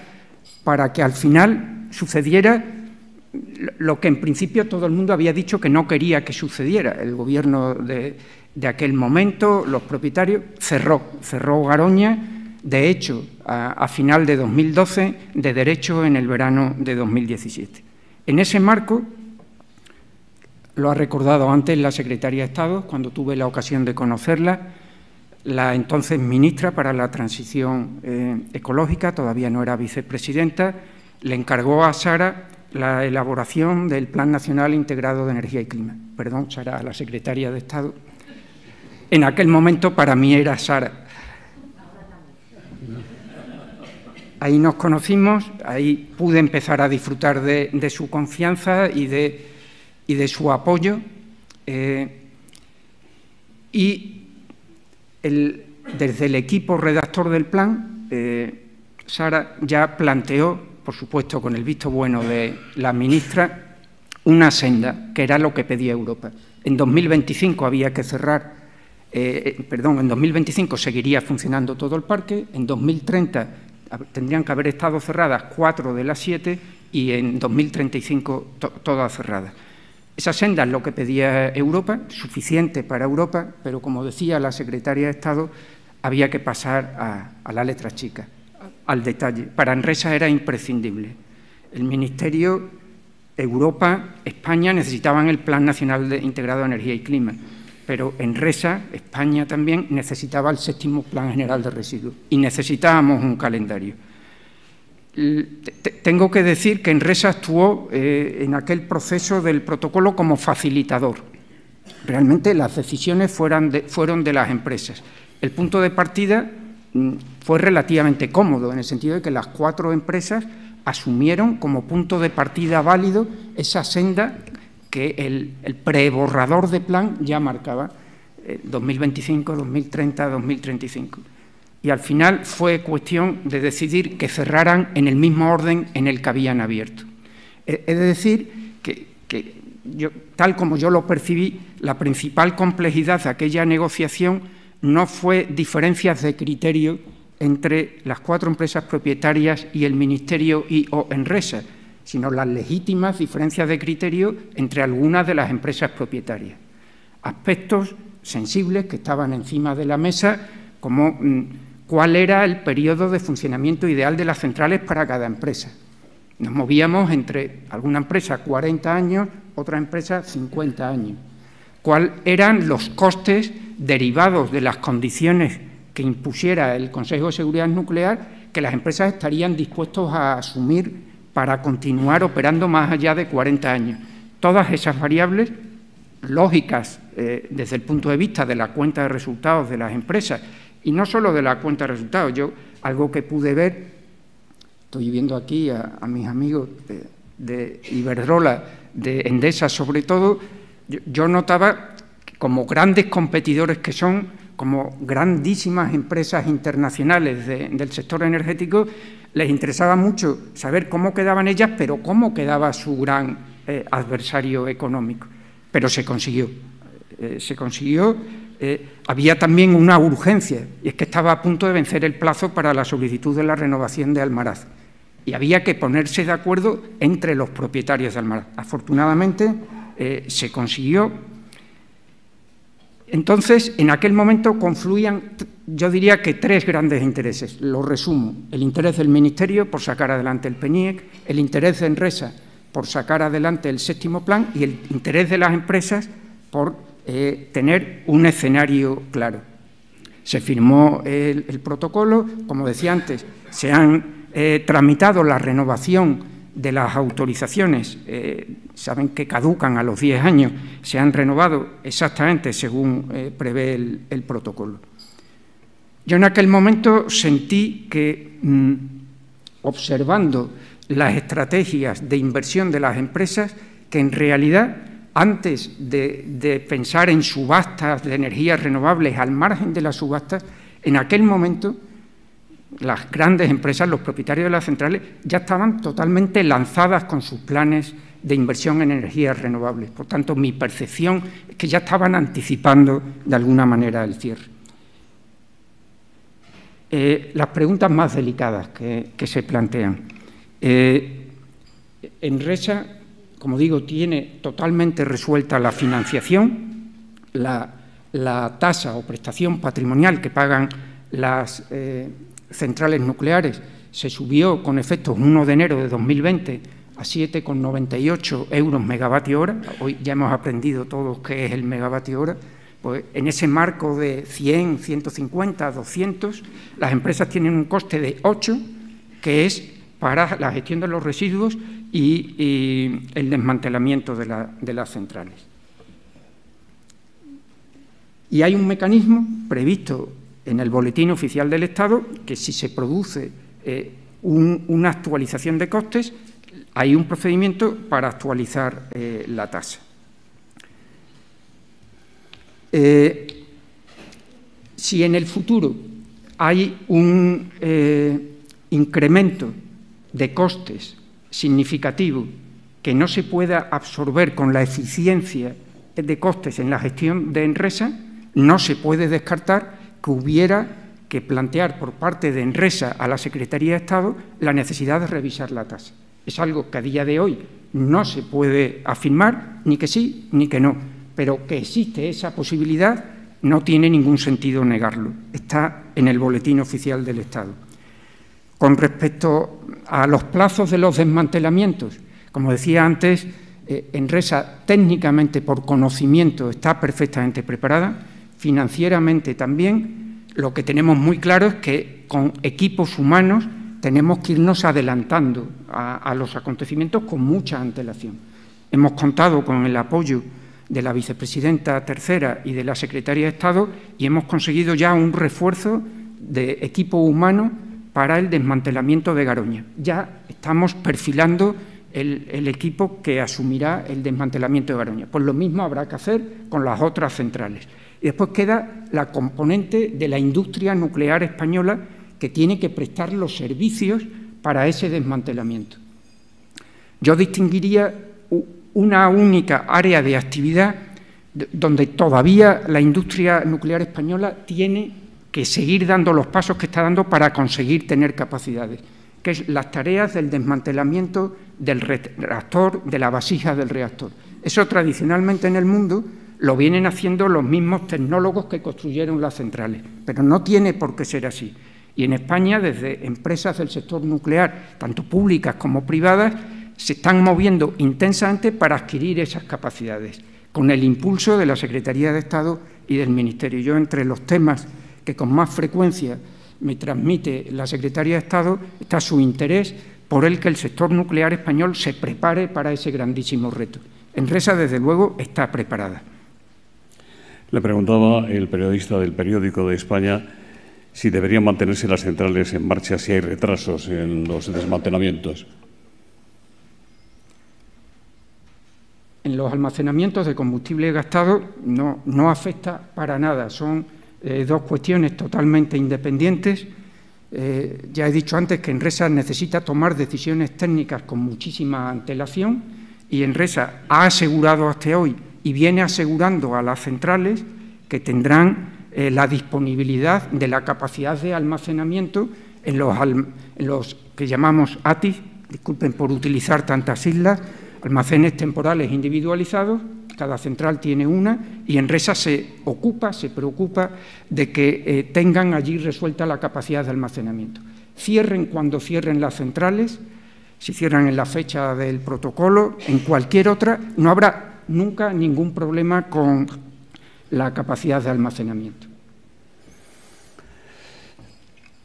para que al final sucediera lo que en principio todo el mundo había dicho que no quería que sucediera. El Gobierno de aquel momento, los propietarios, cerró Garoña. De hecho, a final de 2012, de derecho en el verano de 2017. En ese marco, lo ha recordado antes la Secretaría de Estado, cuando tuve la ocasión de conocerla, la entonces ministra para la Transición Ecológica, todavía no era vicepresidenta, le encargó a Sara la elaboración del Plan Nacional Integrado de Energía y Clima. Perdón, Sara, la Secretaria de Estado. En aquel momento para mí era Sara. ahí nos conocimos, ahí pude empezar a disfrutar de su confianza y de su apoyo. Desde el equipo redactor del plan, Sara ya planteó, por supuesto con el visto bueno de la ministra, una senda, que era lo que pedía Europa. En 2025 había que cerrar, en 2025 seguiría funcionando todo el parque, en 2030 tendrían que haber estado cerradas 4 de las 7 y en 2035 todas cerradas. Esa senda es lo que pedía Europa, suficiente para Europa, pero como decía la secretaria de Estado, había que pasar a la letra chica, al detalle. Para Enresa era imprescindible. El Ministerio, Europa, España necesitaban el Plan Nacional Integrado de Energía y Clima, pero Enresa, España también, necesitaba el 7º Plan General de Residuos y necesitábamos un calendario. Tengo que decir que Enresa actuó en aquel proceso del protocolo como facilitador. Realmente las decisiones fueron de las empresas. El punto de partida fue relativamente cómodo, en el sentido de que las 4 empresas asumieron como punto de partida válido esa senda que el preborrador de plan ya marcaba, 2025, 2030, 2035. Y al final fue cuestión de decidir que cerraran en el mismo orden en el que habían abierto. Es decir, que yo, tal como yo lo percibí, la principal complejidad de aquella negociación no fue diferencias de criterio entre las 4 empresas propietarias y el Ministerio y/o Enresa, sino las legítimas diferencias de criterio entre algunas de las empresas propietarias. Aspectos sensibles que estaban encima de la mesa, como cuál era el periodo de funcionamiento ideal de las centrales para cada empresa. Nos movíamos entre alguna empresa 40 años, otra empresa 50 años. ¿Cuáles eran los costes derivados de las condiciones que impusiera el Consejo de Seguridad Nuclear que las empresas estarían dispuestos a asumir para continuar operando más allá de 40 años? Todas esas variables lógicas desde el punto de vista de la cuenta de resultados de las empresas, y no solo de la cuenta de resultados. Yo, algo que pude ver, estoy viendo aquí a mis amigos de Iberdrola, de Endesa sobre todo, yo notaba que como grandes competidores que son, como grandísimas empresas internacionales del sector energético, les interesaba mucho saber cómo quedaban ellas, pero cómo quedaba su gran adversario económico. Pero se consiguió. Había también una urgencia, y es que estaba a punto de vencer el plazo para la solicitud de la renovación de Almaraz, y había que ponerse de acuerdo entre los propietarios de Almaraz. Afortunadamente se consiguió. Entonces, en aquel momento confluían, yo diría que 3 grandes intereses. Lo resumo: el interés del Ministerio por sacar adelante el PNIEC, el interés de Enresa por sacar adelante el 7º plan y el interés de las empresas por tener un escenario claro. Se firmó el protocolo, como decía antes, se han tramitado la renovación de las autorizaciones, saben que caducan a los 10 años, se han renovado exactamente según prevé el protocolo. Yo en aquel momento sentí que, observando las estrategias de inversión de las empresas, que en realidad, antes de pensar en subastas de energías renovables al margen de las subastas, en aquel momento las grandes empresas, los propietarios de las centrales, ya estaban totalmente lanzadas con sus planes de inversión en energías renovables. Por tanto, mi percepción es que ya estaban anticipando de alguna manera el cierre. Las preguntas más delicadas que se plantean. Enresa, como digo, tiene totalmente resuelta la financiación, la tasa o prestación patrimonial que pagan las centrales nucleares se subió con efectos 1 de enero de 2020 a 7,98 euros megavatio hora. Hoy ya hemos aprendido todos qué es el megavatio hora. Pues en ese marco de 100, 150, 200, las empresas tienen un coste de 8, que es para la gestión de los residuos y el desmantelamiento de las centrales. Y hay un mecanismo previsto en el Boletín Oficial del Estado que, si se produce una actualización de costes, hay un procedimiento para actualizar la tasa. Si en el futuro hay un incremento de costes significativo que no se pueda absorber con la eficiencia de costes en la gestión de Enresa, no se puede descartar que hubiera que plantear por parte de Enresa a la Secretaría de Estado la necesidad de revisar la tasa. Es algo que a día de hoy no se puede afirmar, ni que sí ni que no, pero que existe esa posibilidad no tiene ningún sentido negarlo. Está en el Boletín Oficial del Estado. Con respecto a los plazos de los desmantelamientos, como decía antes, Enresa técnicamente por conocimiento está perfectamente preparada, financieramente también. Lo que tenemos muy claro es que con equipos humanos tenemos que irnos adelantando a los acontecimientos con mucha antelación. Hemos contado con el apoyo de la vicepresidenta tercera y de la secretaria de Estado y hemos conseguido ya un refuerzo de equipo humano para el desmantelamiento de Garoña. Ya estamos perfilando el equipo que asumirá el desmantelamiento de Garoña. Pues lo mismo habrá que hacer con las otras centrales. Y después queda la componente de la industria nuclear española que tiene que prestar los servicios para ese desmantelamiento. Yo distinguiría una única área de actividad donde todavía la industria nuclear española tiene que seguir dando los pasos que está dando para conseguir tener capacidades, que es las tareas del desmantelamiento del reactor, de la vasija del reactor. Eso tradicionalmente en el mundo lo vienen haciendo los mismos tecnólogos que construyeron las centrales, pero no tiene por qué ser así. Y en España, desde empresas del sector nuclear, tanto públicas como privadas, se están moviendo intensamente para adquirir esas capacidades, con el impulso de la Secretaría de Estado y del Ministerio. Yo, entre los temas que con más frecuencia me transmite la Secretaría de Estado, está su interés por el que el sector nuclear español se prepare para ese grandísimo reto. Enresa, desde luego, está preparada. Le preguntaba el periodista del Periódico de España si deberían mantenerse las centrales en marcha si hay retrasos en los desmantelamientos. En los almacenamientos de combustible gastado no afecta para nada. Son dos cuestiones totalmente independientes. Ya he dicho antes que Enresa necesita tomar decisiones técnicas con muchísima antelación y Enresa ha asegurado hasta hoy y viene asegurando a las centrales que tendrán la disponibilidad de la capacidad de almacenamiento en los que llamamos ATIS, disculpen por utilizar tantas siglas, almacenes temporales individualizados. Cada central tiene una y Enresa se preocupa de que tengan allí resuelta la capacidad de almacenamiento. Cierren cuando cierren las centrales, si cierran en la fecha del protocolo, en cualquier otra, no habrá nunca ningún problema con la capacidad de almacenamiento.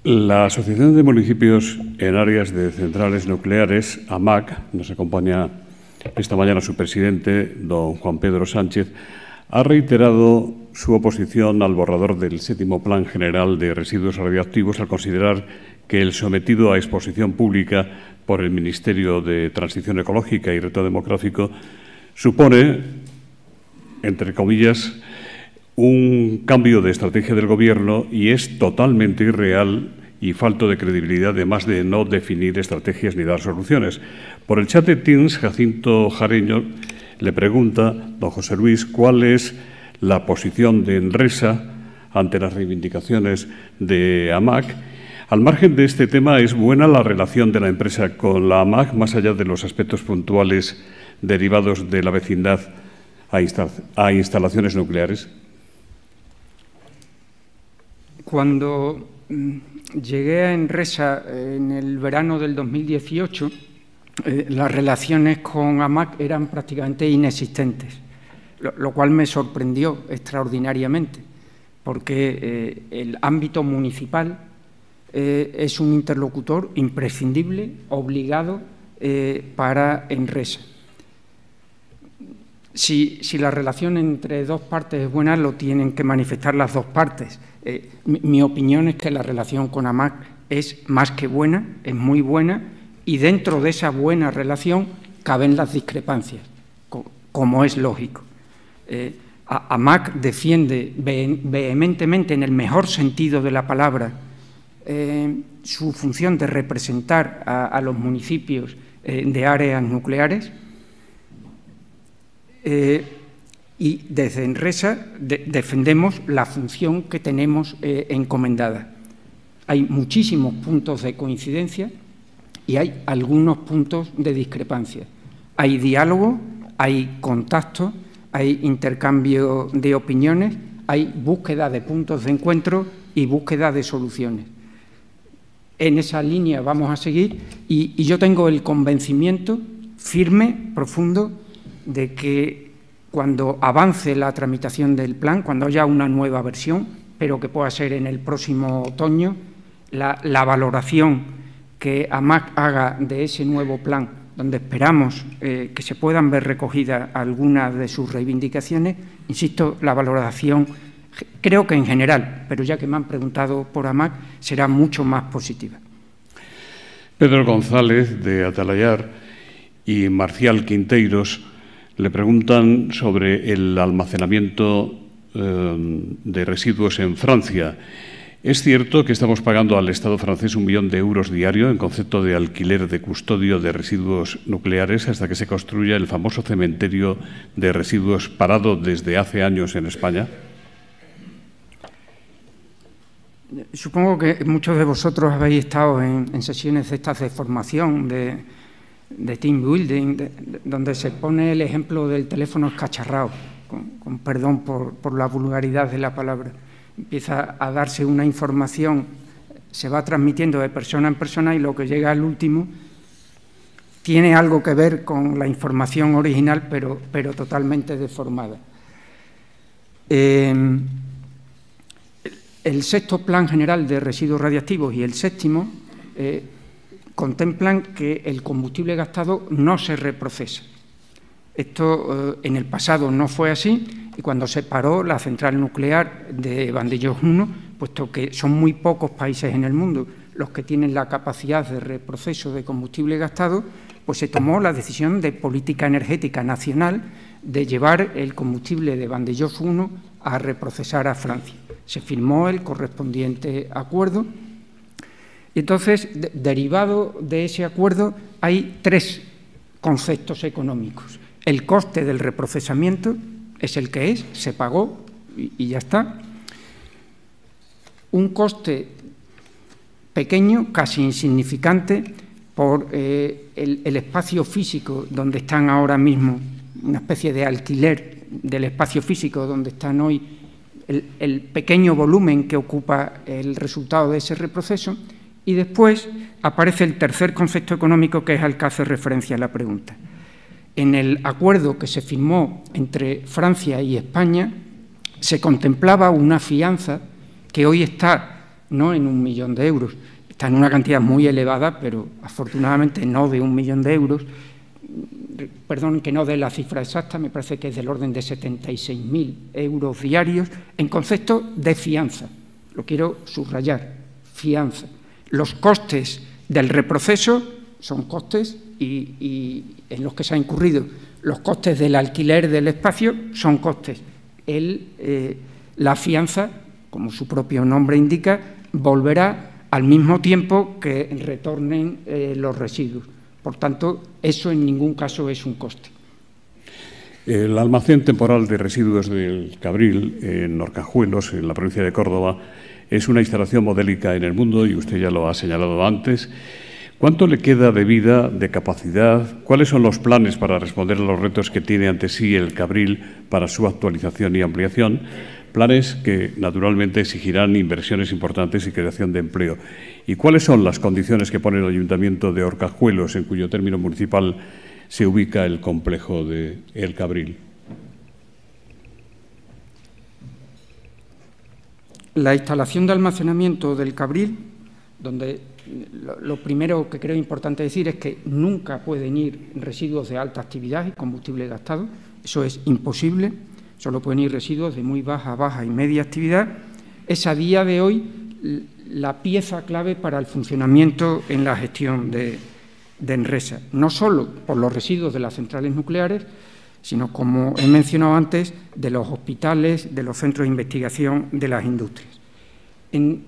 La Asociación de Municipios en Áreas de Centrales Nucleares, AMAC, nos acompaña esta mañana su presidente, don Juan Pedro Sánchez, ha reiterado su oposición al borrador del 7º Plan General de Residuos Radioactivos al considerar que el sometido a exposición pública por el Ministerio de Transición Ecológica y Reto Demográfico supone, entre comillas, un cambio de estrategia del Gobierno y es totalmente irreal y falto de credibilidad, además de no definir estrategias ni dar soluciones. Por el chat de Teams, Jacinto Jareño le pregunta, don José Luis, cuál es la posición de Enresa ante las reivindicaciones de AMAC. Al margen de este tema, ¿es buena la relación de la empresa con la AMAC, más allá de los aspectos puntuales derivados de la vecindad a instalaciones nucleares? Cuando llegué a Enresa en el verano del 2018, las relaciones con AMAC eran prácticamente inexistentes, lo cual me sorprendió extraordinariamente, porque el ámbito municipal es un interlocutor imprescindible, obligado para Enresa. Si la relación entre dos partes es buena, lo tienen que manifestar las dos partes. Mi opinión es que la relación con AMAC es más que buena, es muy buena, y dentro de esa buena relación caben las discrepancias, como es lógico. AMAC defiende vehementemente, en el mejor sentido de la palabra, su función de representar a los municipios de áreas nucleares, y desde Enresa defendemos la función que tenemos encomendada. Hay muchísimos puntos de coincidencia y hay algunos puntos de discrepancia. Hay diálogo, hay contacto, hay intercambio de opiniones, hay búsqueda de puntos de encuentro y búsqueda de soluciones. En esa línea vamos a seguir y yo tengo el convencimiento firme, profundo, de que cuando avance la tramitación del plan, cuando haya una nueva versión, pero que pueda ser en el próximo otoño, la valoración que AMAC haga de ese nuevo plan, donde esperamos que se puedan ver recogidas algunas de sus reivindicaciones, insisto, la valoración, creo que en general, pero ya que me han preguntado por AMAC, será mucho más positiva. Pedro González, de Atalayar, y Marcial Quinteiros le preguntan sobre el almacenamiento de residuos en Francia. ¿Es cierto que estamos pagando al Estado francés 1 millón de euros diario en concepto de alquiler de custodio de residuos nucleares hasta que se construya el famoso cementerio de residuos parado desde hace años en España? Supongo que muchos de vosotros habéis estado en sesiones de estas de formación, de team building, donde se pone el ejemplo del teléfono escacharrado, con perdón por la vulgaridad de la palabra. Empieza a darse una información, se va transmitiendo de persona en persona y lo que llega al último tiene algo que ver con la información original, pero totalmente deformada. El sexto Plan General de Residuos Radiactivos y el séptimo contemplan que el combustible gastado no se reprocesa. Esto en el pasado no fue así y cuando se paró la central nuclear de Vandellós 1, puesto que son muy pocos países en el mundo los que tienen la capacidad de reproceso de combustible gastado, pues se tomó la decisión de política energética nacional de llevar el combustible de Vandellós 1 a reprocesar a Francia. Se firmó el correspondiente acuerdo y entonces, derivado de ese acuerdo, hay 3 conceptos económicos. El coste del reprocesamiento es el que es, se pagó y ya está. Un coste pequeño, casi insignificante, por el espacio físico donde están ahora mismo, una especie de alquiler del espacio físico donde están hoy, el pequeño volumen que ocupa el resultado de ese reproceso. Y después aparece el tercer concepto económico, que es al que hace referencia la pregunta. En el acuerdo que se firmó entre Francia y España se contemplaba una fianza que hoy está no en 1 millón de euros, está en una cantidad muy elevada, pero afortunadamente no de 1 millón de euros, perdón que no dé la cifra exacta, me parece que es del orden de 76.000 euros diarios, en concepto de fianza, lo quiero subrayar, fianza. Los costes del reproceso son costes y en los que se ha incurrido. Los costes del alquiler del espacio son costes. La fianza, como su propio nombre indica, volverá al mismo tiempo que retornen los residuos. Por tanto, eso en ningún caso es un coste. El almacén temporal de residuos del Cabril, en Orcajuelos, en la provincia de Córdoba, es una instalación modélica en el mundo y usted ya lo ha señalado antes. ¿Cuánto le queda de vida, de capacidad? ¿Cuáles son los planes para responder a los retos que tiene ante sí el Cabril para su actualización y ampliación? Planes que, naturalmente, exigirán inversiones importantes y creación de empleo. ¿Y cuáles son las condiciones que pone el Ayuntamiento de Orcajuelos, en cuyo término municipal se ubica el complejo de El Cabril? La instalación de almacenamiento del Cabril, donde lo primero que creo importante decir es que nunca pueden ir residuos de alta actividad y combustible gastado, eso es imposible, solo pueden ir residuos de muy baja, baja y media actividad. Es a día de hoy la pieza clave para el funcionamiento en la gestión de Enresa, no solo por los residuos de las centrales nucleares, sino, como he mencionado antes, de los hospitales, de los centros de investigación, de las industrias. En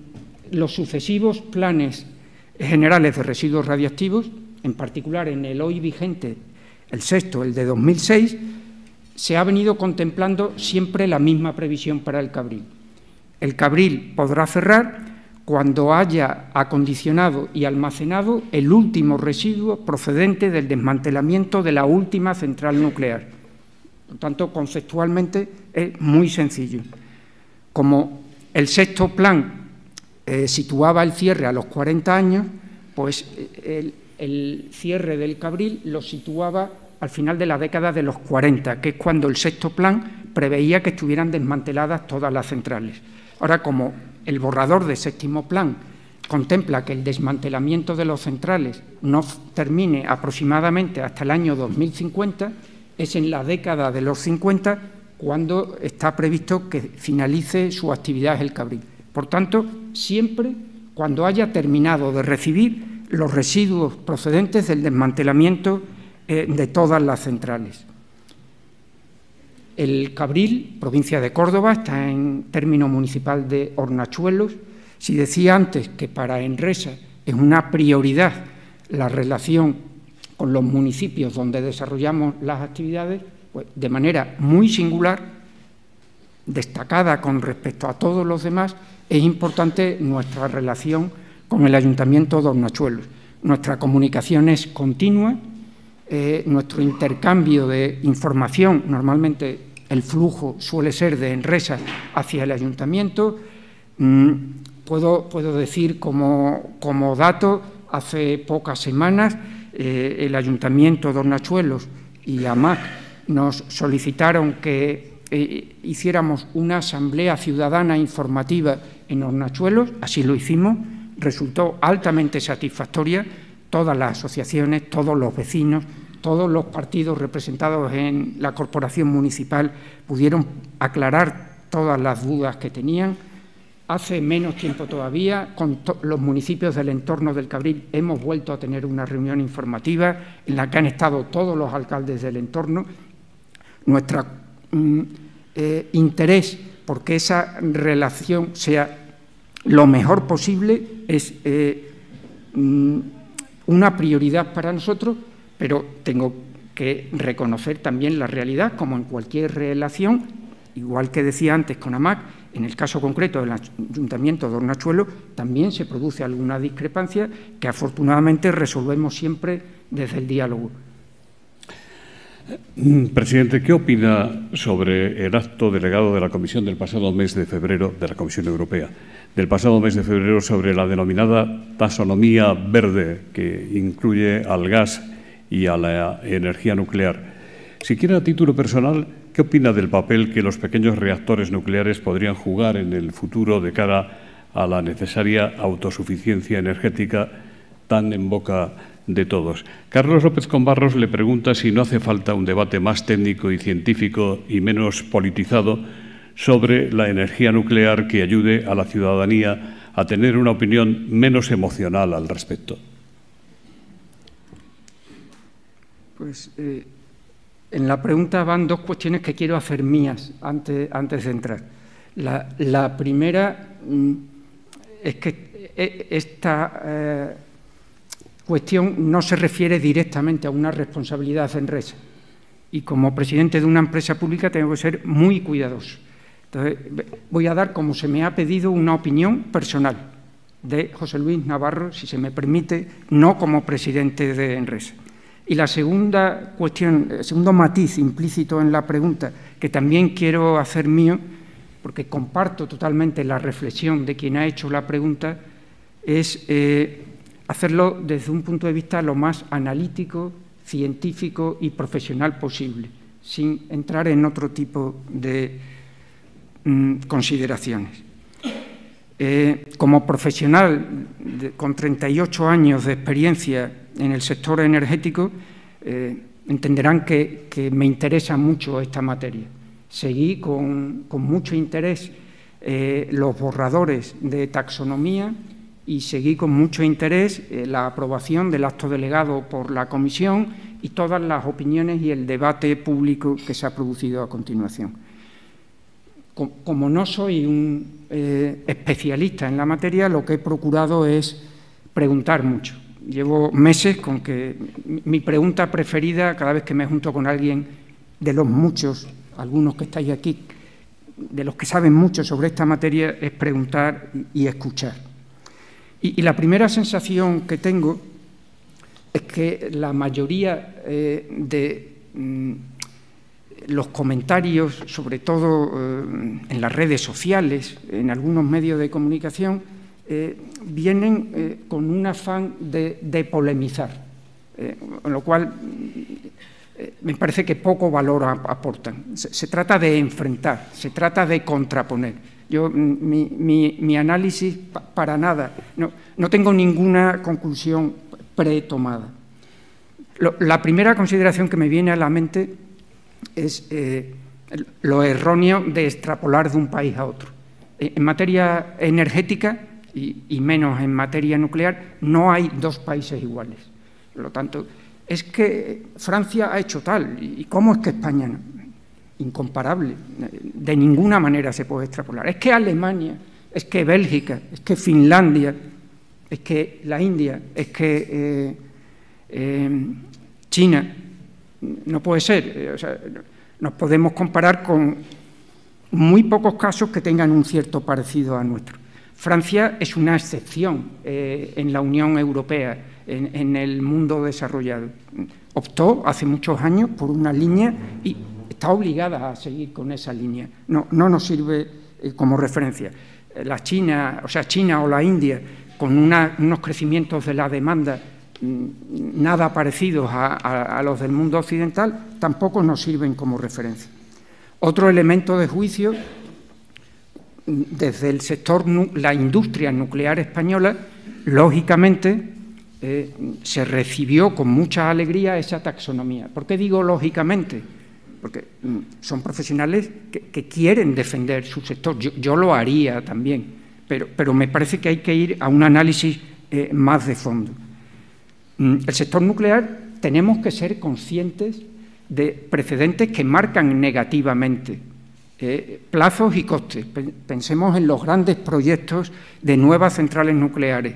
los sucesivos planes generales de residuos radiactivos, en particular en el hoy vigente, el sexto, el de 2006, se ha venido contemplando siempre la misma previsión para el Cabril. El Cabril podrá cerrar cuando haya acondicionado y almacenado el último residuo procedente del desmantelamiento de la última central nuclear. Por tanto, conceptualmente es muy sencillo. Como el sexto plan situaba el cierre a los 40 años, pues el cierre del Cabril lo situaba al final de la década de los 40, que es cuando el sexto plan preveía que estuvieran desmanteladas todas las centrales. Ahora, como el borrador del séptimo plan contempla que el desmantelamiento de las centrales no termine aproximadamente hasta el año 2050, es en la década de los 50 cuando está previsto que finalice su actividad el Cabril. Por tanto, siempre cuando haya terminado de recibir los residuos procedentes del desmantelamiento de todas las centrales. El Cabril, provincia de Córdoba, está en término municipal de Hornachuelos. Si decía antes que para Enresa es una prioridad la relación con los municipios donde desarrollamos las actividades, pues de manera muy singular, destacada con respecto a todos los demás, es importante nuestra relación con el Ayuntamiento de Hornachuelos. Nuestra comunicación es continua, nuestro intercambio de información, normalmente el flujo suele ser de Enresa hacia el Ayuntamiento. Puedo decir como dato, hace pocas semanas el Ayuntamiento de Hornachuelos y AMAC nos solicitaron que hiciéramos una asamblea ciudadana informativa en Hornachuelos, así lo hicimos, resultó altamente satisfactoria. Todas las asociaciones, todos los vecinos, todos los partidos representados en la corporación municipal pudieron aclarar todas las dudas que tenían. Hace menos tiempo todavía, con los municipios del entorno del Cabril, hemos vuelto a tener una reunión informativa en la que han estado todos los alcaldes del entorno. Nuestro interés porque esa relación sea lo mejor posible es una prioridad para nosotros, pero tengo que reconocer también la realidad, como en cualquier relación, igual que decía antes con AMAC, en el caso concreto del Ayuntamiento de Hornachuelos también se produce alguna discrepancia que afortunadamente resolvemos siempre desde el diálogo. Presidente, ¿qué opina sobre el acto delegado de la Comisión del pasado mes de febrero, de la Comisión Europea, del pasado mes de febrero sobre la denominada taxonomía verde que incluye al gas y a la energía nuclear? Siquiera a título personal, ¿qué opina del papel que los pequeños reactores nucleares podrían jugar en el futuro de cara a la necesaria autosuficiencia energética tan en boca de todos? Carlos López Combarros le pregunta si no hace falta un debate más técnico y científico y menos politizado sobre la energía nuclear que ayude a la ciudadanía a tener una opinión menos emocional al respecto. Pues en la pregunta van dos cuestiones que quiero hacer mías antes de entrar. La primera es que esta cuestión no se refiere directamente a una responsabilidad de Enresa, y como presidente de una empresa pública tengo que ser muy cuidadoso. Entonces, voy a dar, como se me ha pedido, una opinión personal de José Luis Navarro, si se me permite, no como presidente de Enresa. Y la segunda cuestión, el segundo matiz implícito en la pregunta, que también quiero hacer mío, porque comparto totalmente la reflexión de quien ha hecho la pregunta, es hacerlo desde un punto de vista lo más analítico, científico y profesional posible, sin entrar en otro tipo de consideraciones. Como profesional con 38 años de experiencia en el sector energético, entenderán que me interesa mucho esta materia. Seguí con mucho interés los borradores de taxonomía y seguí con mucho interés la aprobación del acto delegado por la Comisión y todas las opiniones y el debate público que se ha producido a continuación. Como no soy un especialista en la materia, lo que he procurado es preguntar mucho. Llevo meses con que mi pregunta preferida, cada vez que me junto con alguien de los muchos, algunos que estáis aquí, de los que saben mucho sobre esta materia, es preguntar y escuchar. Y la primera sensación que tengo es que la mayoría de los comentarios, sobre todo en las redes sociales, en algunos medios de comunicación, vienen con un afán de polemizar, con lo cual me parece que poco valor aportan. Se trata de enfrentar, se trata de contraponer. Yo, mi análisis, para nada, no tengo ninguna conclusión pretomada. La primera consideración que me viene a la mente es lo erróneo de extrapolar de un país a otro. En materia energética, y menos en materia nuclear, no hay dos países iguales. Por lo tanto, es que Francia ha hecho tal, ¿y cómo es que España no? Incomparable, de ninguna manera se puede extrapolar. Es que Alemania, es que Bélgica, es que Finlandia, es que la India, es que China, no puede ser. O sea, nos podemos comparar con muy pocos casos que tengan un cierto parecido a nuestro. Francia es una excepción en la Unión Europea, en el mundo desarrollado. Optó hace muchos años por una línea y está obligada a seguir con esa línea. No nos sirve como referencia. China o la India, con unos crecimientos de la demanda nada parecidos a los del mundo occidental, tampoco nos sirven como referencia. Otro elemento de juicio, desde el sector, la industria nuclear española, lógicamente se recibió con mucha alegría esa taxonomía. ¿Por qué digo lógicamente? Porque son profesionales que quieren defender su sector. Yo lo haría también, pero me parece que hay que ir a un análisis más de fondo. El sector nuclear, tenemos que ser conscientes de precedentes que marcan negativamente plazos y costes. Pensemos en los grandes proyectos de nuevas centrales nucleares,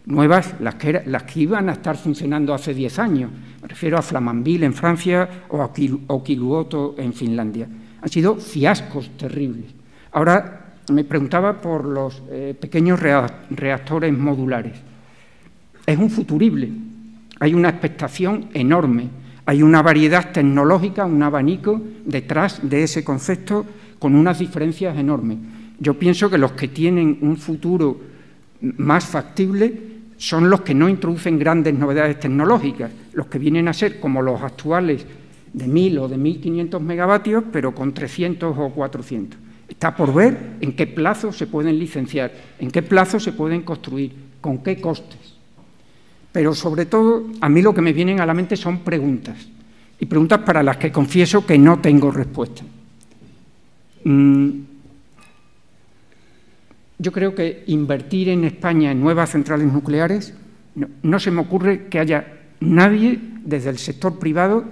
nuevas, las que iban a estar funcionando hace 10 años. Me refiero a Flamanville en Francia o a Olkiluoto en Finlandia. Han sido fiascos terribles. Ahora me preguntaba por los pequeños reactores modulares. Es un futurible. Hay una expectación enorme. Hay una variedad tecnológica, un abanico detrás de ese concepto con unas diferencias enormes. Yo pienso que los que tienen un futuro más factible son los que no introducen grandes novedades tecnológicas, los que vienen a ser como los actuales de 1.000 o de 1.500 megavatios, pero con 300 o 400. Está por ver en qué plazo se pueden licenciar, en qué plazo se pueden construir, con qué costes. Pero, sobre todo, a mí lo que me vienen a la mente son preguntas, y preguntas para las que confieso que no tengo respuesta. Yo creo que invertir en España en nuevas centrales nucleares, no se me ocurre que haya nadie desde el sector privado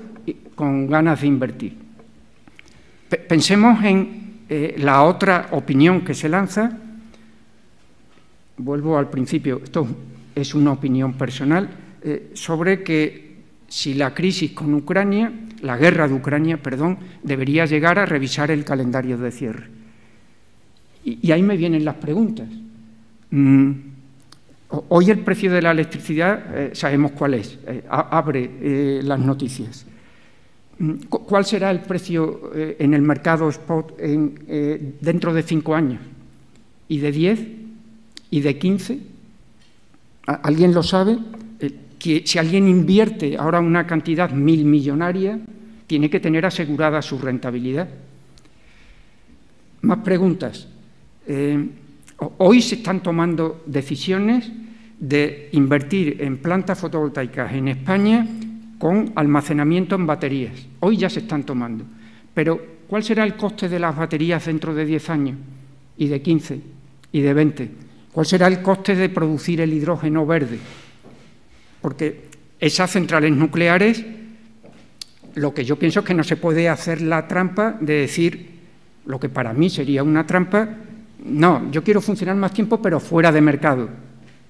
con ganas de invertir. Pensemos en la otra opinión que se lanza. Vuelvo al principio, esto es una opinión personal, sobre que si la crisis con Ucrania, la guerra de Ucrania, perdón, debería llegar a revisar el calendario de cierre. Y ahí me vienen las preguntas. Hoy el precio de la electricidad sabemos cuál es, abre las noticias. ¿Cuál será el precio en el mercado spot dentro de 5 años? ¿Y de 10? ¿Y de 15? ¿Alguien lo sabe? Que si alguien invierte ahora una cantidad millonaria, tiene que tener asegurada su rentabilidad. Más preguntas. Hoy se están tomando decisiones de invertir en plantas fotovoltaicas en España con almacenamiento en baterías. Hoy ya se están tomando. Pero, ¿cuál será el coste de las baterías dentro de 10 años? y de 15 y de 20. ¿Cuál será el coste de producir el hidrógeno verde? Porque esas centrales nucleares, lo que yo pienso es que no se puede hacer la trampa de decir, lo que para mí sería una trampa, no, yo quiero funcionar más tiempo pero fuera de mercado.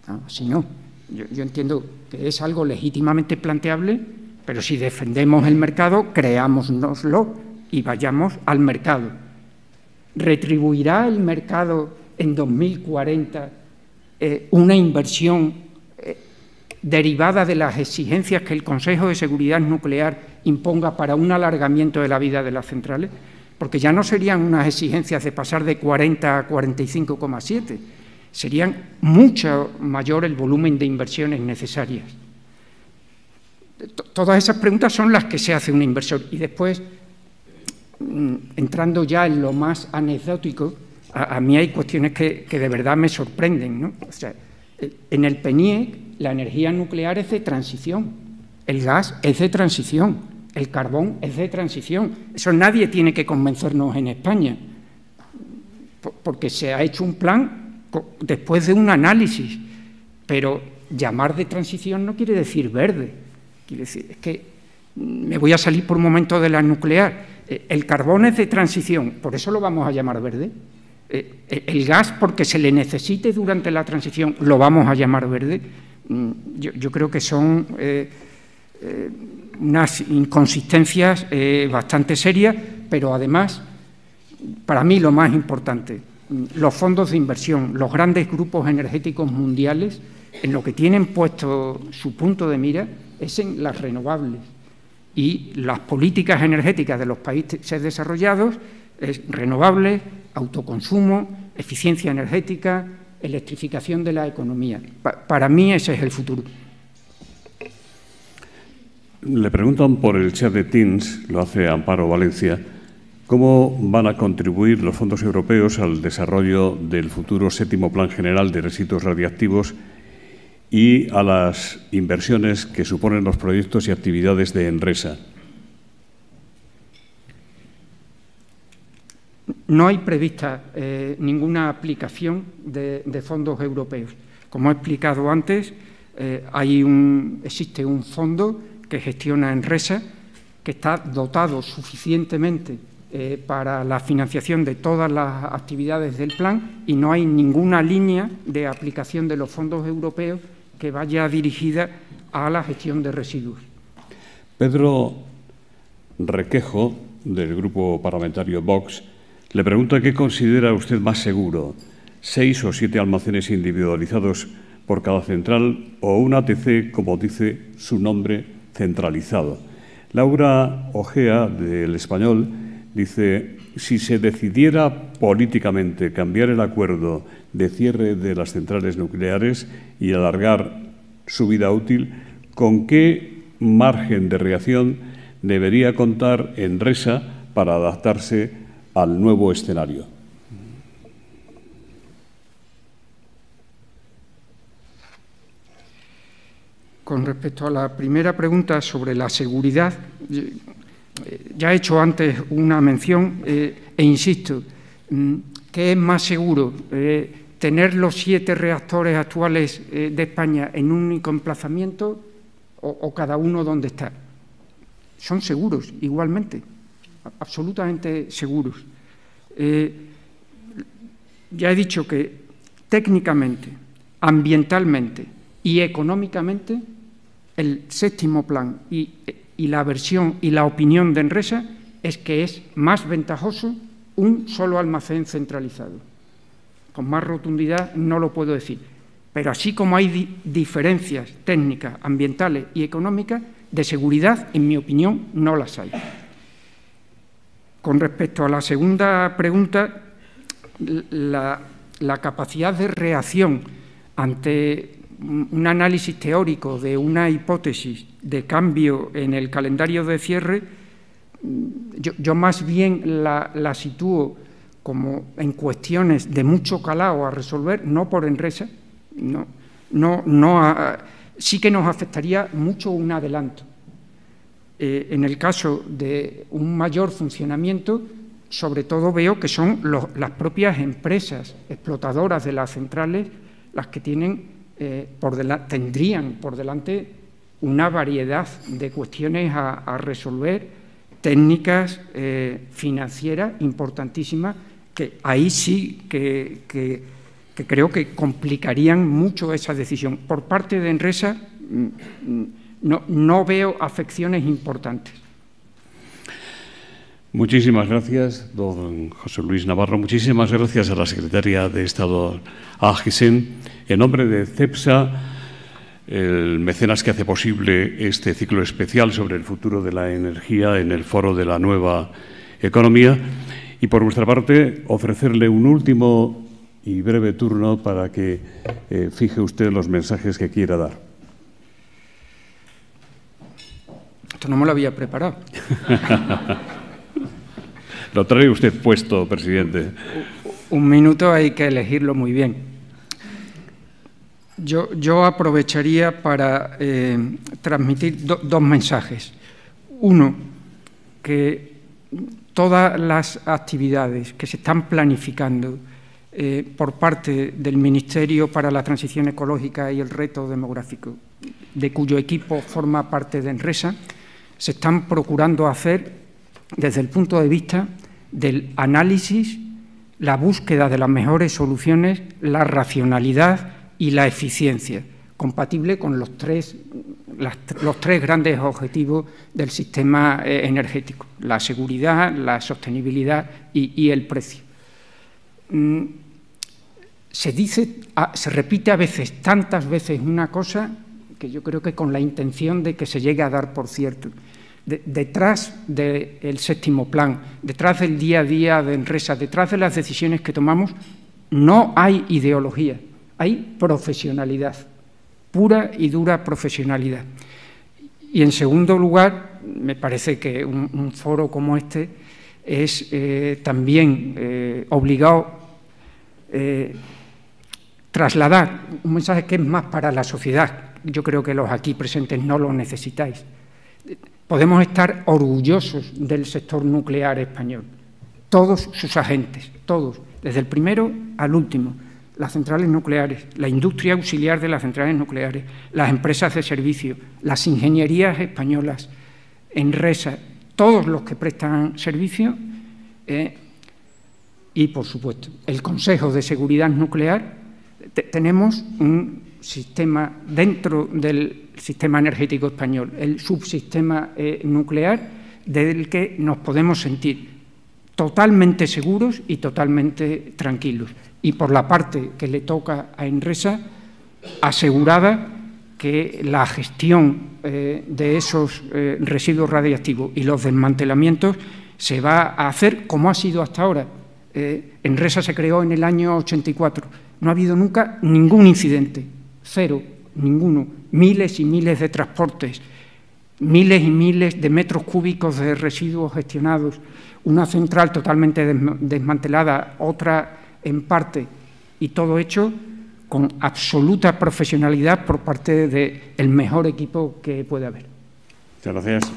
No, así no. Yo entiendo que es algo legítimamente planteable, pero si defendemos el mercado, creámonoslo y vayamos al mercado. ¿Retribuirá el mercado en 2040 una inversión derivada de las exigencias que el Consejo de Seguridad Nuclear imponga para un alargamiento de la vida de las centrales? Porque ya no serían unas exigencias de pasar de 40 a 45,7, serían mucho mayor el volumen de inversiones necesarias. Todas esas preguntas son las que se hace un inversor. Y después, entrando ya en lo más anecdótico, a mí hay cuestiones que de verdad me sorprenden, ¿no? O sea, en el PNIEC la energía nuclear es de transición, el gas es de transición, el carbón es de transición. Eso nadie tiene que convencernos en España, porque se ha hecho un plan después de un análisis, pero llamar de transición no quiere decir verde. Quiere decir, es que me voy a salir por un momento de la nuclear. El carbón es de transición, por eso lo vamos a llamar verde. El gas, porque se le necesite durante la transición, lo vamos a llamar verde. Yo creo que son unas inconsistencias bastante serias, pero además, para mí lo más importante, los fondos de inversión, los grandes grupos energéticos mundiales, en lo que tienen puesto su punto de mira es en las renovables. Y las políticas energéticas de los países desarrollados es renovables, autoconsumo, eficiencia energética, electrificación de la economía. Para mí ese es el futuro. Le preguntan por el chat de Teams, lo hace Amparo Valencia, ¿cómo van a contribuir los fondos europeos al desarrollo del futuro séptimo Plan General de Residuos Radiactivos y a las inversiones que suponen los proyectos y actividades de Enresa? No hay prevista ninguna aplicación de fondos europeos. Como he explicado antes, existe un fondo que gestiona Enresa, que está dotado suficientemente para la financiación de todas las actividades del plan, y no hay ninguna línea de aplicación de los fondos europeos que vaya dirigida a la gestión de residuos. Pedro Requejo, del Grupo Parlamentario Vox, le pregunta qué considera usted más seguro, 6 o 7 almacenes individualizados por cada central o un ATC, como dice su nombre, centralizado. Laura Ojea, del Español, dice, si se decidiera políticamente cambiar el acuerdo de cierre de las centrales nucleares y alargar su vida útil, ¿con qué margen de reacción debería contar Enresa para adaptarse al nuevo escenario? Con respecto a la primera pregunta sobre la seguridad, ya he hecho antes una mención e insisto, ¿qué es más seguro? ¿Tener los 7 reactores actuales de España en un único emplazamiento o cada uno donde está? Son seguros igualmente, absolutamente seguros. Ya he dicho que técnicamente, ambientalmente y económicamente el séptimo plan y la versión y la opinión de Enresa es que es más ventajoso un solo almacén centralizado. Con más rotundidad no lo puedo decir, pero así como hay diferencias técnicas, ambientales y económicas, de seguridad, en mi opinión, no las hay. Con respecto a la segunda pregunta, la capacidad de reacción ante un análisis teórico de una hipótesis de cambio en el calendario de cierre, yo más bien la sitúo como en cuestiones de mucho calado a resolver, no por Enresa, sí que nos afectaría mucho un adelanto. En el caso de un mayor funcionamiento, sobre todo veo que son las propias empresas explotadoras de las centrales las que tendrían por delante una variedad de cuestiones a resolver, técnicas, financieras, importantísimas, que ahí sí que creo que complicarían mucho esa decisión. Por parte de Enresa no veo afecciones importantes. Muchísimas gracias, don José Luis Navarro. Muchísimas gracias a la secretaria de Estado, Agisen. En nombre de CEPSA, el mecenas que hace posible este ciclo especial sobre el futuro de la energía en el Foro de la Nueva Economía. Y por nuestra parte, ofrecerle un último y breve turno para que fije usted los mensajes que quiera dar. Esto no me lo había preparado. Lo trae usted puesto, presidente. Un minuto hay que elegirlo muy bien. Yo aprovecharía para transmitir dos mensajes. Uno, que todas las actividades que se están planificando por parte del Ministerio para la Transición Ecológica y el Reto Demográfico, de cuyo equipo forma parte de Enresa, se están procurando hacer desde el punto de vista del análisis, la búsqueda de las mejores soluciones, la racionalidad y la eficiencia, compatible con los tres grandes objetivos del sistema energético: la seguridad, la sostenibilidad y el precio. Se repite a veces, tantas veces, una cosa que yo creo que con la intención de que se llegue a dar por cierto. Detrás del séptimo plan, detrás del día a día de Enresa, detrás de las decisiones que tomamos, no hay ideología, hay profesionalidad, pura y dura profesionalidad. Y en segundo lugar, me parece que un foro como este es también obligado trasladar un mensaje que es más para la sociedad. Yo creo que los aquí presentes no lo necesitáis. Podemos estar orgullosos del sector nuclear español, todos sus agentes, todos, desde el primero al último, las centrales nucleares, la industria auxiliar de las centrales nucleares, las empresas de servicio, las ingenierías españolas, Enresa, todos los que prestan servicio y, por supuesto, el Consejo de Seguridad Nuclear. Tenemos un sistema dentro del sistema energético español, el subsistema nuclear, del que nos podemos sentir totalmente seguros y totalmente tranquilos. Y por la parte que le toca a Enresa, asegurada que la gestión de esos residuos radiactivos y los desmantelamientos se va a hacer como ha sido hasta ahora. Enresa se creó en el año 84. No ha habido nunca ningún incidente, cero, ninguno. Miles y miles de transportes, miles y miles de metros cúbicos de residuos gestionados, una central totalmente desmantelada, otra en parte, y todo hecho con absoluta profesionalidad por parte del mejor equipo que puede haber. Muchas gracias.